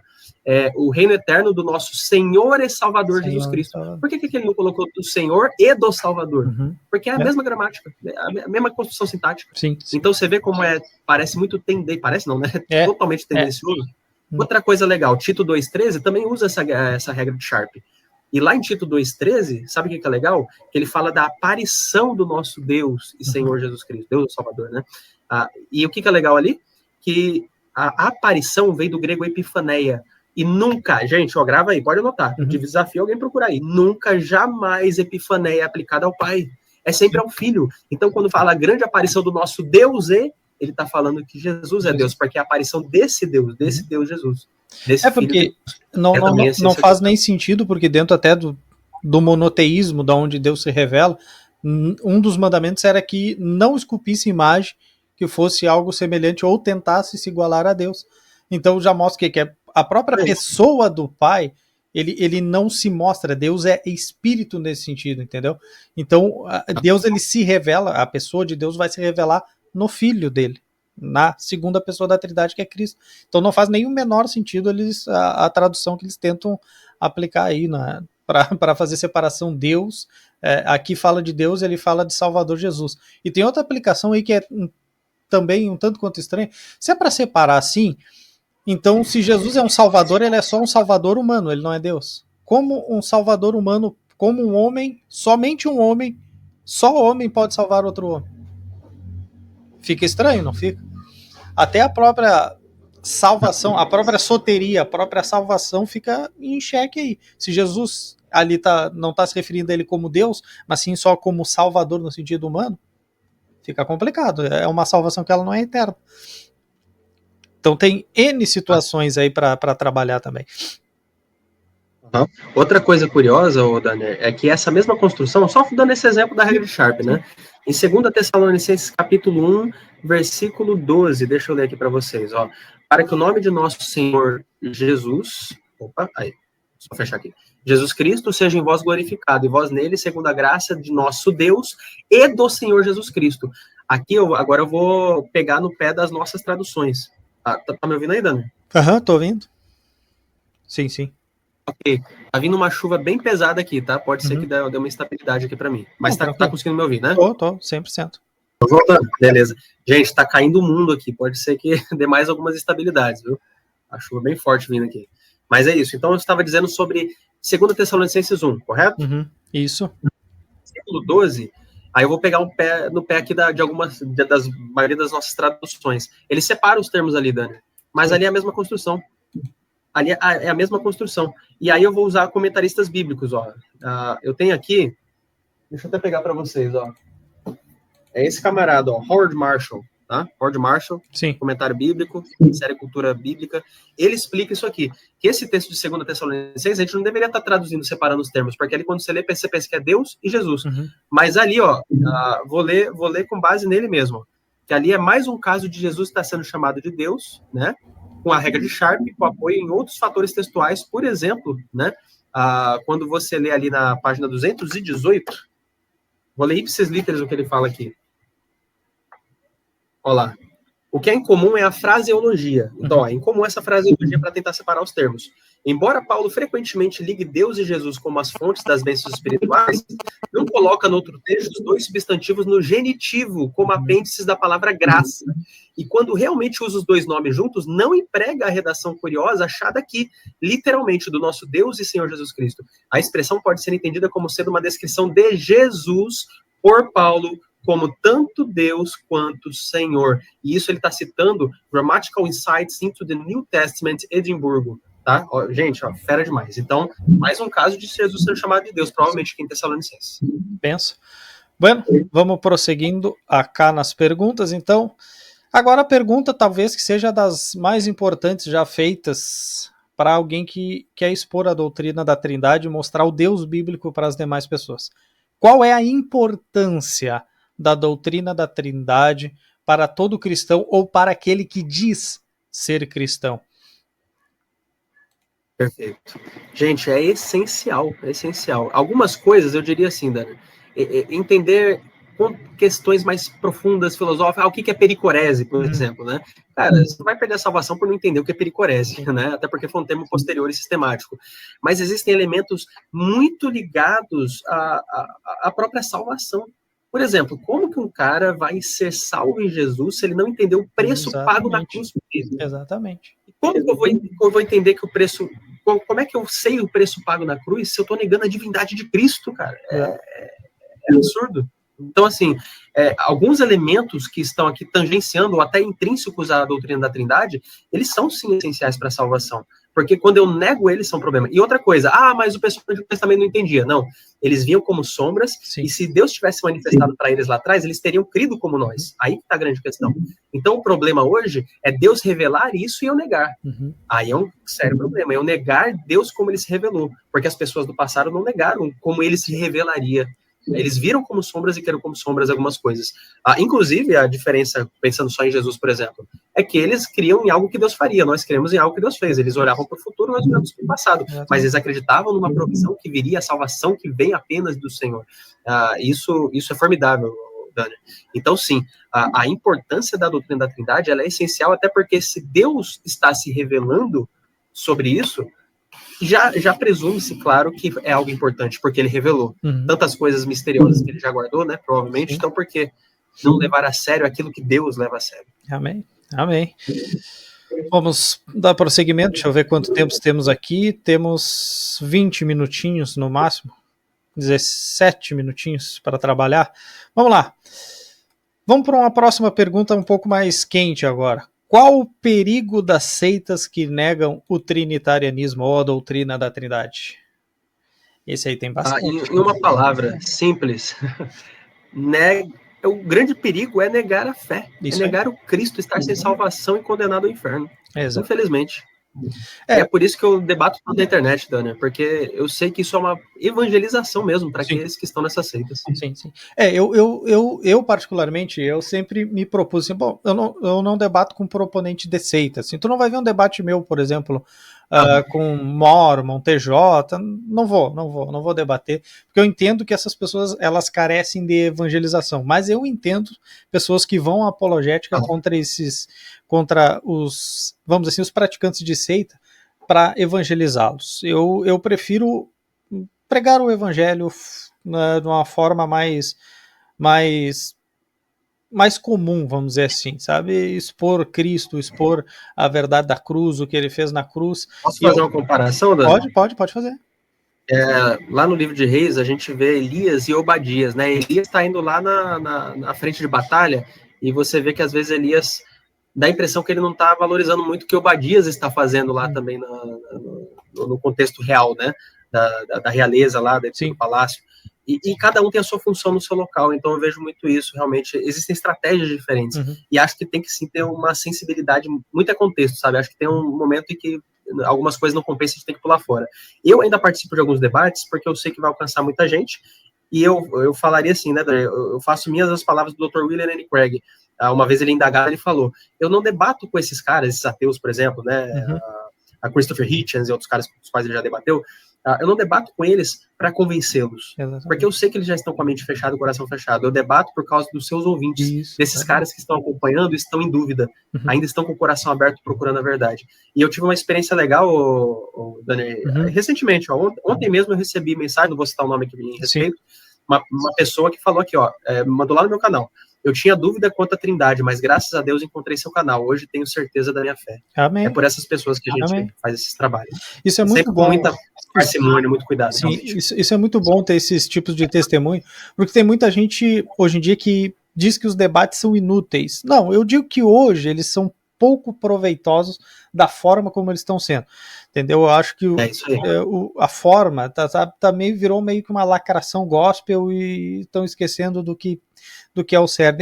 O reino eterno do nosso Senhor e Salvador Jesus Cristo. Por que ele não colocou do Senhor e do Salvador? Porque é a mesma gramática, a mesma construção sintática. Sim. Então você vê como parece muito parece não, né? Totalmente tendencioso. Outra coisa legal, Tito 2,13 também usa essa regra de Sharp. E lá em Tito 2,13, sabe o que é legal? Que ele fala da aparição do nosso Deus e Senhor Jesus Cristo, Deus Salvador, né? E o que é legal ali? Que a aparição veio do grego epifaneia. E nunca, gente, ó, grava aí, pode anotar. De desafio alguém procurar aí. Nunca, jamais epifaneia é aplicada ao Pai. É sempre ao Filho. Então, quando fala a grande aparição do nosso Deus, ele está falando que Jesus é Deus, porque é a aparição desse Deus Jesus. Porque não faz nem sentido, porque dentro até do monoteísmo, da onde Deus se revela, um dos mandamentos era que não esculpisse imagem que fosse algo semelhante ou tentasse se igualar a Deus. Então já mostra que a própria pessoa do Pai, ele não se mostra, Deus é espírito nesse sentido, entendeu? Então Deus ele se revela, a pessoa de Deus vai se revelar no Filho dele, na segunda pessoa da Trindade, que é Cristo. Então não faz nenhum menor sentido a tradução que eles tentam aplicar aí, né, para fazer separação. Deus, aqui fala de Deus, ele fala de Salvador Jesus. E tem outra aplicação aí que é também um tanto quanto estranha. Se é para separar assim, então se Jesus é um Salvador, ele é só um Salvador humano, ele não é Deus. Como um Salvador humano, como um homem, somente um homem, só homem pode salvar outro homem. Fica estranho, não fica? Até a própria salvação, a própria soteria, a própria salvação fica em xeque aí. Se Jesus ali não está se referindo a ele como Deus, mas sim só como Salvador no sentido humano, fica complicado. É uma salvação que ela não é eterna. Então tem N situações aí para trabalhar também. Outra coisa curiosa, Daniel, é que essa mesma construção, só dando esse exemplo da regra de Sharp, né? Em 2 Tessalonicenses, capítulo 1, versículo 12, deixa eu ler aqui para vocês, ó. Para que o nome de nosso Senhor Jesus, Só fechar aqui. Jesus Cristo seja em vós glorificado, e vós nele, segundo a graça de nosso Deus e do Senhor Jesus Cristo. Aqui, agora eu vou pegar no pé das nossas traduções. Tá me ouvindo aí, Dani? Aham, tô ouvindo. Sim, sim. Ok. Tá vindo uma chuva bem pesada aqui, tá? Pode ser que dê uma instabilidade aqui para mim. Mas tá conseguindo me ouvir, né? Tô, 100%. Tô voltando. Beleza. Gente, tá caindo o mundo aqui. Pode ser que dê mais algumas instabilidades, viu? A chuva bem forte vindo aqui. Mas é isso. Então eu estava dizendo sobre 2 Tessalonicenses 1, correto? Isso. Versículo 12. Aí eu vou pegar no pé aqui da maioria das nossas traduções. Ele separa os termos ali, Dani. Mas ali é a mesma construção. Ali é a mesma construção. E aí eu vou usar comentaristas bíblicos, ó. Eu tenho aqui, deixa eu até pegar para vocês, ó. É esse camarada, ó, Howard Marshall, tá? Howard Marshall, sim. Comentário bíblico, série Cultura Bíblica. Ele explica isso aqui, que esse texto de 2 Tessalonicenses, a gente não deveria estar traduzindo, separando os termos, porque ali quando você lê, você pensa que é Deus e Jesus. Mas ali, ó, vou ler com base nele mesmo, que ali é mais um caso de Jesus estar sendo chamado de Deus, né? Com a regra de Sharp, com apoio em outros fatores textuais, por exemplo, né? Quando você lê ali na página 218, vou ler ipsis literis o que ele fala aqui. Olha lá. O que é incomum é a fraseologia. Então, ó, é incomum essa fraseologia para tentar separar os termos. Embora Paulo frequentemente ligue Deus e Jesus como as fontes das bênçãos espirituais, não coloca no outro texto os dois substantivos no genitivo, como apêndices da palavra graça. E quando realmente usa os dois nomes juntos, não emprega a redação curiosa achada aqui, literalmente, do nosso Deus e Senhor Jesus Cristo. A expressão pode ser entendida como sendo uma descrição de Jesus por Paulo, como tanto Deus quanto Senhor. E isso ele está citando Grammatical Insights into the New Testament, Edimburgo. Tá? Ó, gente, ó, fera demais. Então, mais um caso de Jesus sendo chamado de Deus, provavelmente aqui em Tessalonicenses. Penso. Bueno, vamos prosseguindo acá nas perguntas, então. Agora a pergunta talvez que seja das mais importantes já feitas para alguém que quer expor a doutrina da Trindade e mostrar o Deus bíblico para as demais pessoas. Qual é a importância da doutrina da Trindade para todo cristão ou para aquele que diz ser cristão? Perfeito. Gente, é essencial, é essencial. Algumas coisas eu diria assim, Dani, entender questões mais profundas, filosóficas, o que é pericorese, por exemplo, né? Cara, você vai perder a salvação por não entender o que é pericorese, né? Até porque foi um termo posterior e sistemático. Mas existem elementos muito ligados à própria salvação. Por exemplo, como que um cara vai ser salvo em Jesus se ele não entendeu o preço pago na cruz por ele? Exatamente. Como que eu vou entender que o preço... Como é que eu sei o preço pago na cruz se eu estou negando a divindade de Cristo, cara? É absurdo. Então, assim, alguns elementos que estão aqui tangenciando ou até intrínsecos à doutrina da Trindade, eles são, sim, essenciais para a salvação. Porque quando eu nego eles, são problema. E outra coisa, mas o pessoal do Testamento não entendia. Não, eles viam como sombras, sim. E se Deus tivesse manifestado para eles lá atrás, eles teriam crido como nós. Aí que está a grande questão. Então, o problema hoje é Deus revelar isso e eu negar. Aí é um sério problema. Eu negar Deus como ele se revelou. Porque as pessoas do passado não negaram como ele se revelaria. Eles viram como sombras e queriam como sombras algumas coisas. Inclusive, a diferença, pensando só em Jesus, por exemplo, é que eles criam em algo que Deus faria. Nós cremos em algo que Deus fez. Eles olhavam para o futuro, nós olhamos para o passado. Mas eles acreditavam numa provisão que viria, a salvação que vem apenas do Senhor. Isso é formidável, Dani. Então, sim, a importância da doutrina da Trindade ela é essencial, até porque se Deus está se revelando sobre isso, já presume-se, claro, que é algo importante, porque ele revelou tantas coisas misteriosas que ele já guardou, né, provavelmente, então por que não levar a sério aquilo que Deus leva a sério? Amém, amém. Vamos dar prosseguimento, deixa eu ver quanto tempo temos aqui, temos 20 minutinhos no máximo, 17 minutinhos para trabalhar. Vamos lá, vamos para uma próxima pergunta um pouco mais quente agora. Qual o perigo das seitas que negam o trinitarianismo ou a doutrina da Trindade? Esse aí tem bastante. Em uma palavra simples, o grande perigo é negar a fé, é negar o Cristo, estar sem salvação e condenado ao inferno. Exato. Infelizmente. É por isso que eu debato na internet, Dani, porque eu sei que isso é uma evangelização mesmo para aqueles que estão nessas seitas. Sim. Eu particularmente, eu sempre me propus assim, bom, eu não debato com proponente de seita, assim, tu não vai ver um debate meu, por exemplo, com Mormon, TJ, não vou debater, porque eu entendo que essas pessoas, elas carecem de evangelização, mas eu entendo pessoas que vão à apologética contra os, vamos dizer assim, os praticantes de seita, para evangelizá-los. Eu prefiro pregar o evangelho de uma forma mais comum, vamos dizer assim, sabe? Expor Cristo, expor a verdade da cruz, o que ele fez na cruz. Posso fazer uma comparação, Dani? Pode fazer. Lá no livro de Reis, a gente vê Elias e Obadias, né? Elias está indo lá na frente de batalha, e você vê que às vezes Elias dá a impressão que ele não está valorizando muito o que Obadias está fazendo lá também no contexto real, né? Da realeza lá, dentro do palácio. E cada um tem a sua função no seu local, então eu vejo muito isso, realmente, existem estratégias diferentes, e acho que tem que sim ter uma sensibilidade, muito é contexto, sabe, acho que tem um momento em que algumas coisas não compensam, a gente tem que pular fora. Eu ainda participo de alguns debates, porque eu sei que vai alcançar muita gente, e eu falaria assim, né, eu faço minhas as palavras do Dr. William Lane Craig, uma vez ele indagado, ele falou, eu não debato com esses caras, esses ateus, por exemplo, né, a Christopher Hitchens e outros caras com os quais ele já debateu, eu não debato com eles para convencê-los, porque eu sei que eles já estão com a mente fechada, o coração fechado. Eu debato por causa dos seus ouvintes, desses caras que estão acompanhando e estão em dúvida, ainda estão com o coração aberto procurando a verdade. E eu tive uma experiência legal, Dani, recentemente, ontem mesmo eu recebi mensagem, não vou citar o nome aqui em respeito, uma pessoa que falou aqui, mandou lá no meu canal. Eu tinha dúvida quanto à Trindade, mas graças a Deus encontrei seu canal. Hoje tenho certeza da minha fé. Amém. É por essas pessoas que a gente faz esses trabalhos. Isso é muito sempre bom. Com muita parcimônia, muito cuidado. Sim, isso é muito bom ter esses tipos de testemunho, porque tem muita gente hoje em dia que diz que os debates são inúteis. Não, eu digo que hoje eles são pouco proveitosos da forma como eles estão sendo. Entendeu? Eu acho que a forma virou meio que uma lacração gospel e estão esquecendo do que é o certo.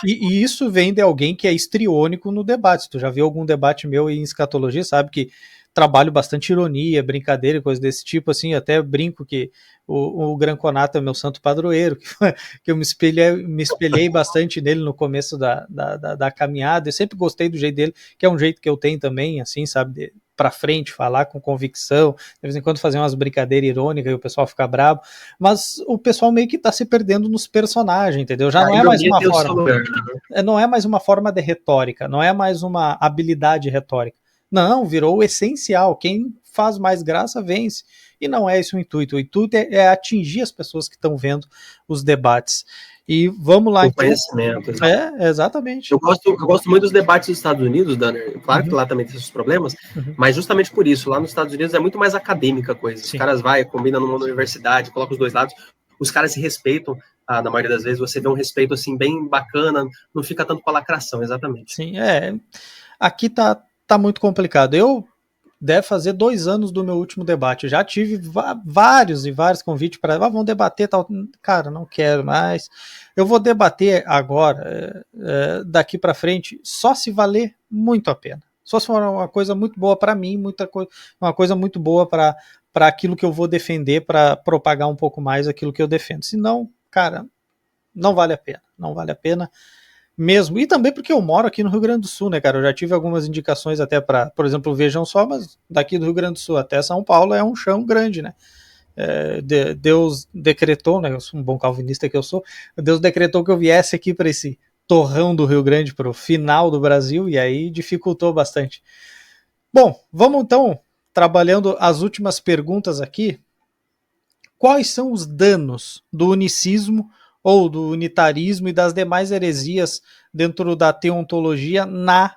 E isso vem de alguém que é histriônico no debate. Se tu já viu algum debate meu em escatologia, sabe que trabalho bastante ironia, brincadeira, coisa desse tipo, assim, até brinco que o Gran Conato é meu santo padroeiro, que eu me espelhei bastante nele no começo da caminhada. Eu sempre gostei do jeito dele, que é um jeito que eu tenho também, assim, sabe, para frente, falar com convicção, de vez em quando fazer umas brincadeiras irônicas e o pessoal fica bravo, mas o pessoal meio que tá se perdendo nos personagens, entendeu? Já não é mais uma forma, não é mais uma forma de retórica, não é mais uma habilidade retórica. Não, virou o essencial. Quem faz mais graça vence. E não é esse o intuito. O intuito é atingir as pessoas que estão vendo os debates. E vamos lá. O conhecimento. Exatamente. Eu gosto muito dos debates dos Estados Unidos, Dani. Claro que lá também tem esses problemas, mas justamente por isso, lá nos Estados Unidos é muito mais acadêmica a coisa. Os caras combinam numa universidade, colocam os dois lados, os caras se respeitam. Na maioria das vezes você vê um respeito assim bem bacana, não fica tanto com a lacração, exatamente. Sim, aqui tá muito complicado. Eu deve fazer 2 anos do meu último debate. Eu já tive vários convites para vamos debater tal. Cara, não quero mais. Eu vou debater agora, daqui para frente, só se valer muito a pena. Só se for uma coisa muito boa para mim, uma coisa muito boa para aquilo que eu vou defender, para propagar um pouco mais aquilo que eu defendo. Senão, cara, não vale a pena. Não vale a pena mesmo, e também porque eu moro aqui no Rio Grande do Sul, né, cara, eu já tive algumas indicações até para, por exemplo, vejam só, mas daqui do Rio Grande do Sul até São Paulo é um chão grande, né, Deus decretou, né, eu sou um bom calvinista que eu sou, Deus decretou que eu viesse aqui para esse torrão do Rio Grande, para o final do Brasil, e aí dificultou bastante. Bom, vamos então, trabalhando as últimas perguntas aqui. Quais são os danos do unicismo ou do unitarismo e das demais heresias dentro da teontologia na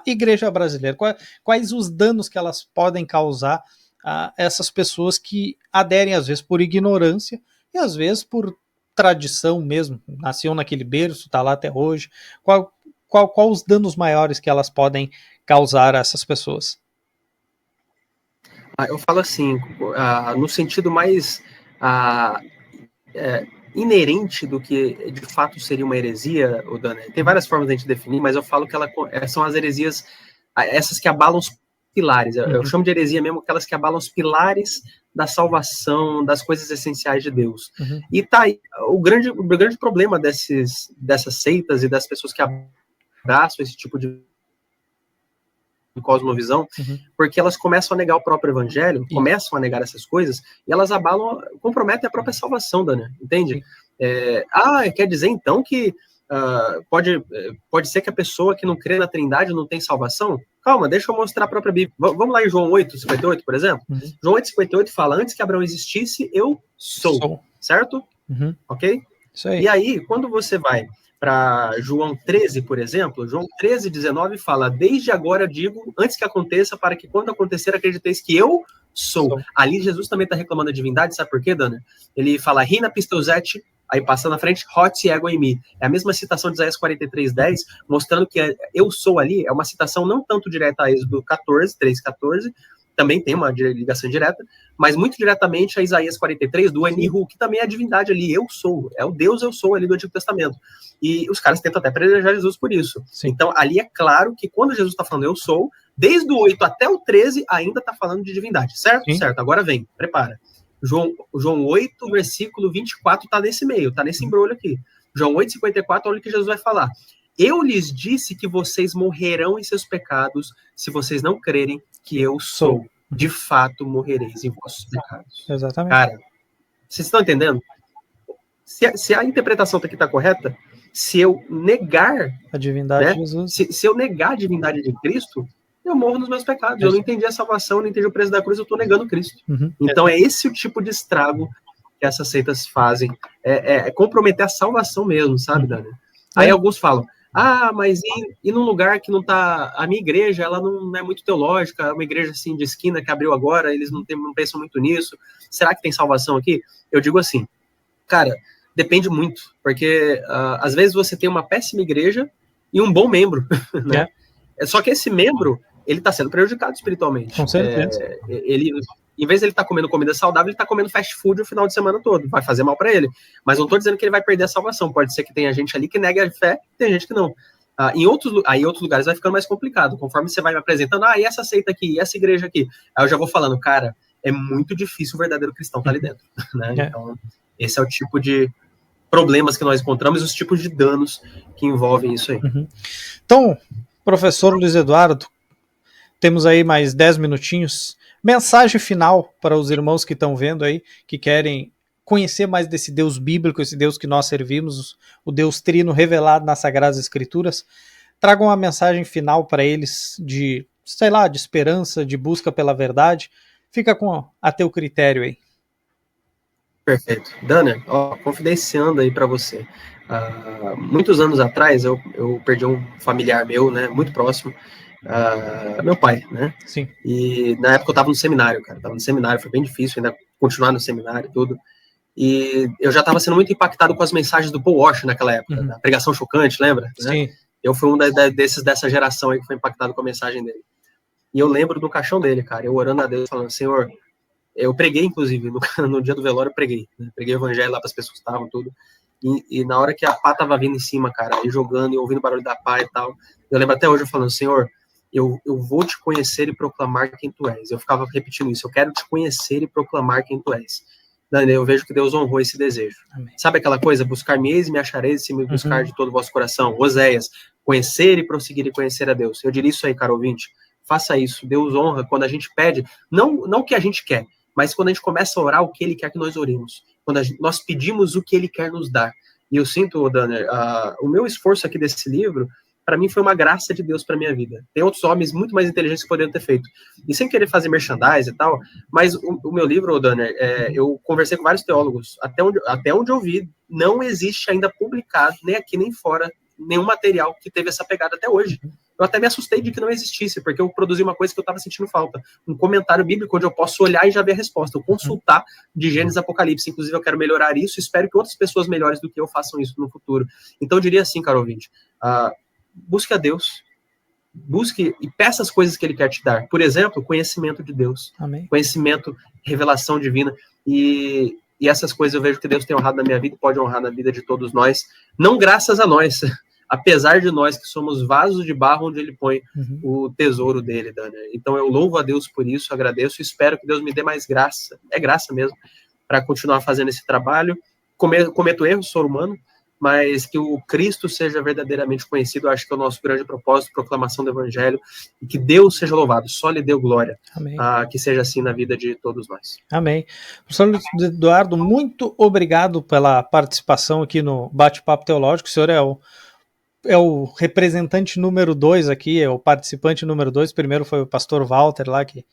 igreja brasileira? Quais os danos que elas podem causar a essas pessoas que aderem, às vezes, por ignorância e, às vezes, por tradição mesmo, nasceu naquele berço, está lá até hoje. Qual os danos maiores que elas podem causar a essas pessoas? Eu falo assim, no sentido mais inerente do que de fato seria uma heresia, Dani. Tem várias formas de a gente definir, mas eu falo que são as heresias, essas que abalam os pilares. Eu chamo de heresia mesmo aquelas que abalam os pilares da salvação, das coisas essenciais de Deus. E tá aí o grande problema dessas seitas e das pessoas que abraçam esse tipo de cosmovisão, porque elas começam a negar o próprio evangelho, começam a negar essas coisas, e elas abalam, comprometem a própria salvação, Daniel, entende? Quer dizer então que pode ser que a pessoa que não crê na Trindade não tem salvação? Calma, deixa eu mostrar a própria Bíblia. Vamos lá em João 8:58, por exemplo? João 8:58 fala, antes que Abraão existisse, eu sou. Certo? Ok? Isso aí. E aí, quando você vai para João 13, por exemplo, João 13:19 fala, desde agora digo, antes que aconteça, para que quando acontecer, acrediteis que eu sou. Ali Jesus também está reclamando da divindade, sabe por quê, Dana? Ele fala, rina pistouzete, aí passa na frente, hot ego em mim. É a mesma citação de Isaías 43:10, mostrando que eu sou ali, é uma citação não tanto direta a Êxodo 3:14, também tem uma ligação direta, mas muito diretamente a Isaías 43, do Anihu, que também é a divindade ali, eu sou, é o Deus eu sou ali do Antigo Testamento. E os caras tentam até prelejar Jesus por isso. Sim. Então, ali é claro que quando Jesus está falando eu sou, desde o 8 até o 13, ainda está falando de divindade, certo? Sim. Certo, agora vem, prepara. João 8, versículo 24, está nesse meio, está nesse embrulho aqui. João 8:54, olha o que Jesus vai falar. Eu lhes disse que vocês morrerão em seus pecados se vocês não crerem que eu sou. De fato, morrereis em vossos pecados. Exatamente. Cara, vocês estão entendendo? Se a interpretação aqui está correta, se eu negar a divindade de Jesus, se eu negar a divindade de Cristo, eu morro nos meus pecados. Eu não entendi a salvação, eu não entendi o preço da cruz, eu estou negando Cristo. Então é esse o tipo de estrago que essas seitas fazem. É comprometer a salvação mesmo, sabe, Daniel? Aí alguns falam, mas e num lugar que não tá... A minha igreja, ela não é muito teológica, é uma igreja assim de esquina que abriu agora, eles não pensam muito nisso. Será que tem salvação aqui? Eu digo assim, cara, depende muito, porque às vezes você tem uma péssima igreja e um bom membro, né? Só que esse membro, ele está sendo prejudicado espiritualmente. Com certeza. Em vez de ele estar comendo comida saudável, ele está comendo fast food o final de semana todo. Vai fazer mal para ele. Mas não estou dizendo que ele vai perder a salvação. Pode ser que tenha gente ali que nega a fé, tem gente que não. Em outros lugares vai ficando mais complicado. Conforme você vai me apresentando, e essa seita aqui, e essa igreja aqui. Aí eu já vou falando, cara, é muito difícil o verdadeiro cristão estar ali dentro. Né? Então, esse é o tipo de problemas que nós encontramos e os tipos de danos que envolvem isso aí. Então, professor Luiz Eduardo, temos aí mais 10 minutinhos. Mensagem final para os irmãos que estão vendo aí, que querem conhecer mais desse Deus bíblico, esse Deus que nós servimos, o Deus trino revelado nas Sagradas Escrituras. Tragam uma mensagem final para eles de, sei lá, de esperança, de busca pela verdade. Fica a teu critério aí. Perfeito. Dana, confidenciando aí para você. Muitos anos atrás, eu perdi um familiar meu, né, muito próximo, meu pai, né? Sim. E na época eu estava no seminário, cara. Tava no seminário, foi bem difícil ainda continuar no seminário e tudo. E eu já estava sendo muito impactado com as mensagens do Paul Washer naquela época, da pregação chocante, lembra? Sim. Né? Eu fui um dessa geração aí que foi impactado com a mensagem dele. E eu lembro do caixão dele, cara, eu orando a Deus, falando, Senhor, eu preguei, inclusive, no dia do velório eu preguei, né? Preguei o evangelho lá para as pessoas que estavam, tudo. E na hora que a pá tava vindo em cima, cara, aí jogando e ouvindo o barulho da pá e tal, eu lembro até hoje eu falando, Senhor, eu vou te conhecer e proclamar quem tu és. Eu ficava repetindo isso, eu quero te conhecer e proclamar quem tu és. Daniel, eu vejo que Deus honrou esse desejo. Amém. Sabe aquela coisa, buscar-me-eis e me achareis se me buscar de todo o vosso coração? Oséias, conhecer e prosseguir e conhecer a Deus. Eu diria isso aí, caro ouvinte, faça isso. Deus honra quando a gente pede, não o que a gente quer, mas quando a gente começa a orar o que Ele quer que nós oremos. Quando nós pedimos o que Ele quer nos dar. E eu sinto, Daniel, o meu esforço aqui desse livro, para mim foi uma graça de Deus para minha vida. Tem outros homens muito mais inteligentes que poderiam ter feito. E sem querer fazer merchandise e tal, mas o meu livro, Daniel, eu conversei com vários teólogos, até onde eu vi, não existe ainda publicado, nem aqui nem fora, nenhum material que teve essa pegada até hoje. Eu até me assustei de que não existisse, porque eu produzi uma coisa que eu estava sentindo falta. Um comentário bíblico onde eu posso olhar e já ver a resposta. Eu consultar de Gênesis e Apocalipse. Inclusive, eu quero melhorar isso. Espero que outras pessoas melhores do que eu façam isso no futuro. Então, eu diria assim, caro ouvinte, busque a Deus. Busque e peça as coisas que Ele quer te dar. Por exemplo, conhecimento de Deus. Amém. Conhecimento, revelação divina. E essas coisas eu vejo que Deus tem honrado na minha vida e pode honrar na vida de todos nós. Não graças a nós, apesar de nós que somos vasos de barro onde Ele põe o tesouro dele, Daniel. Então eu louvo a Deus por isso, agradeço e espero que Deus me dê mais graça, é graça mesmo, para continuar fazendo esse trabalho. Cometo erros, sou humano, mas que o Cristo seja verdadeiramente conhecido. Eu acho que é o nosso grande propósito, proclamação do Evangelho, e que Deus seja louvado, só lhe deu glória. Amém. Que seja assim na vida de todos nós. Amém. Professor Luiz Eduardo, muito obrigado pela participação aqui no Bate-Papo Teológico. O senhor é o representante número 2 aqui, é o participante número 2. Primeiro foi o pastor Walter lá, que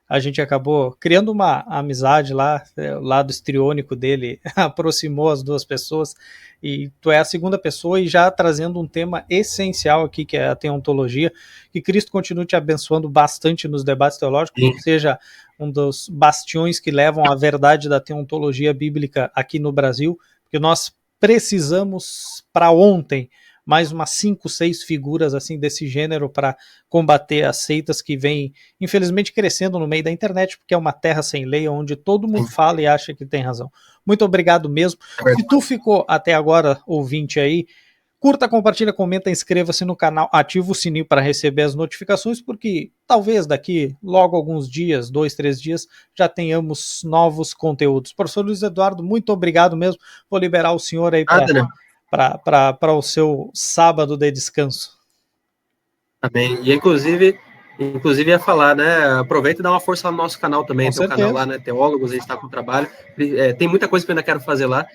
a gente acabou criando uma amizade lá, o lado histriônico dele aproximou as duas pessoas, e tu é a segunda pessoa e já trazendo um tema essencial aqui, que é a teontologia. Que Cristo continue te abençoando bastante nos debates teológicos, que seja um dos bastiões que levam à verdade da teontologia bíblica aqui no Brasil, porque nós precisamos para ontem mais umas 5, 6 figuras assim desse gênero para combater as seitas que vêm, infelizmente, crescendo no meio da internet, porque é uma terra sem lei, onde todo mundo fala e acha que tem razão. Muito obrigado mesmo. Se tu ficou até agora, ouvinte aí, curta, compartilha, comenta, inscreva-se no canal, ativa o sininho para receber as notificações, porque talvez daqui logo alguns dias, 2, 3 dias, já tenhamos novos conteúdos. Professor Luiz Eduardo, muito obrigado mesmo. Vou liberar o senhor aí para o seu sábado de descanso. Amém. E inclusive ia falar, né? Aproveita e dá uma força lá no nosso canal também. Tem um canal lá, né? Teólogos, a gente está com trabalho. Tem muita coisa que eu ainda quero fazer lá,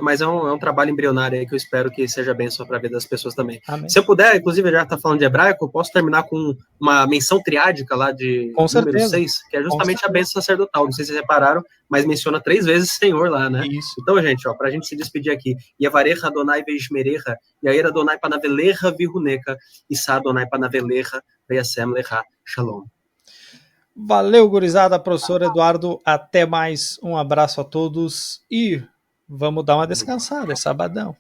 mas é um trabalho embrionário aí que eu espero que seja bênção para a vida das pessoas também. Amém. Se eu puder, inclusive, já está falando de hebraico, eu posso terminar com uma menção triádica lá de número 6, que é justamente a bênção sacerdotal. Não sei se vocês repararam, mas menciona 3 vezes Senhor lá, né? Isso. Então, gente, para a gente se despedir aqui, Yavarecha Adonai Veishmerecha, Yair Adonai Panavelecha Viruneca, Issa Adonai Panavelecha Veyasem Lecha Shalom. Valeu, gurizada, professor Eduardo, até mais, um abraço a todos e vamos dar uma descansada, é sabadão.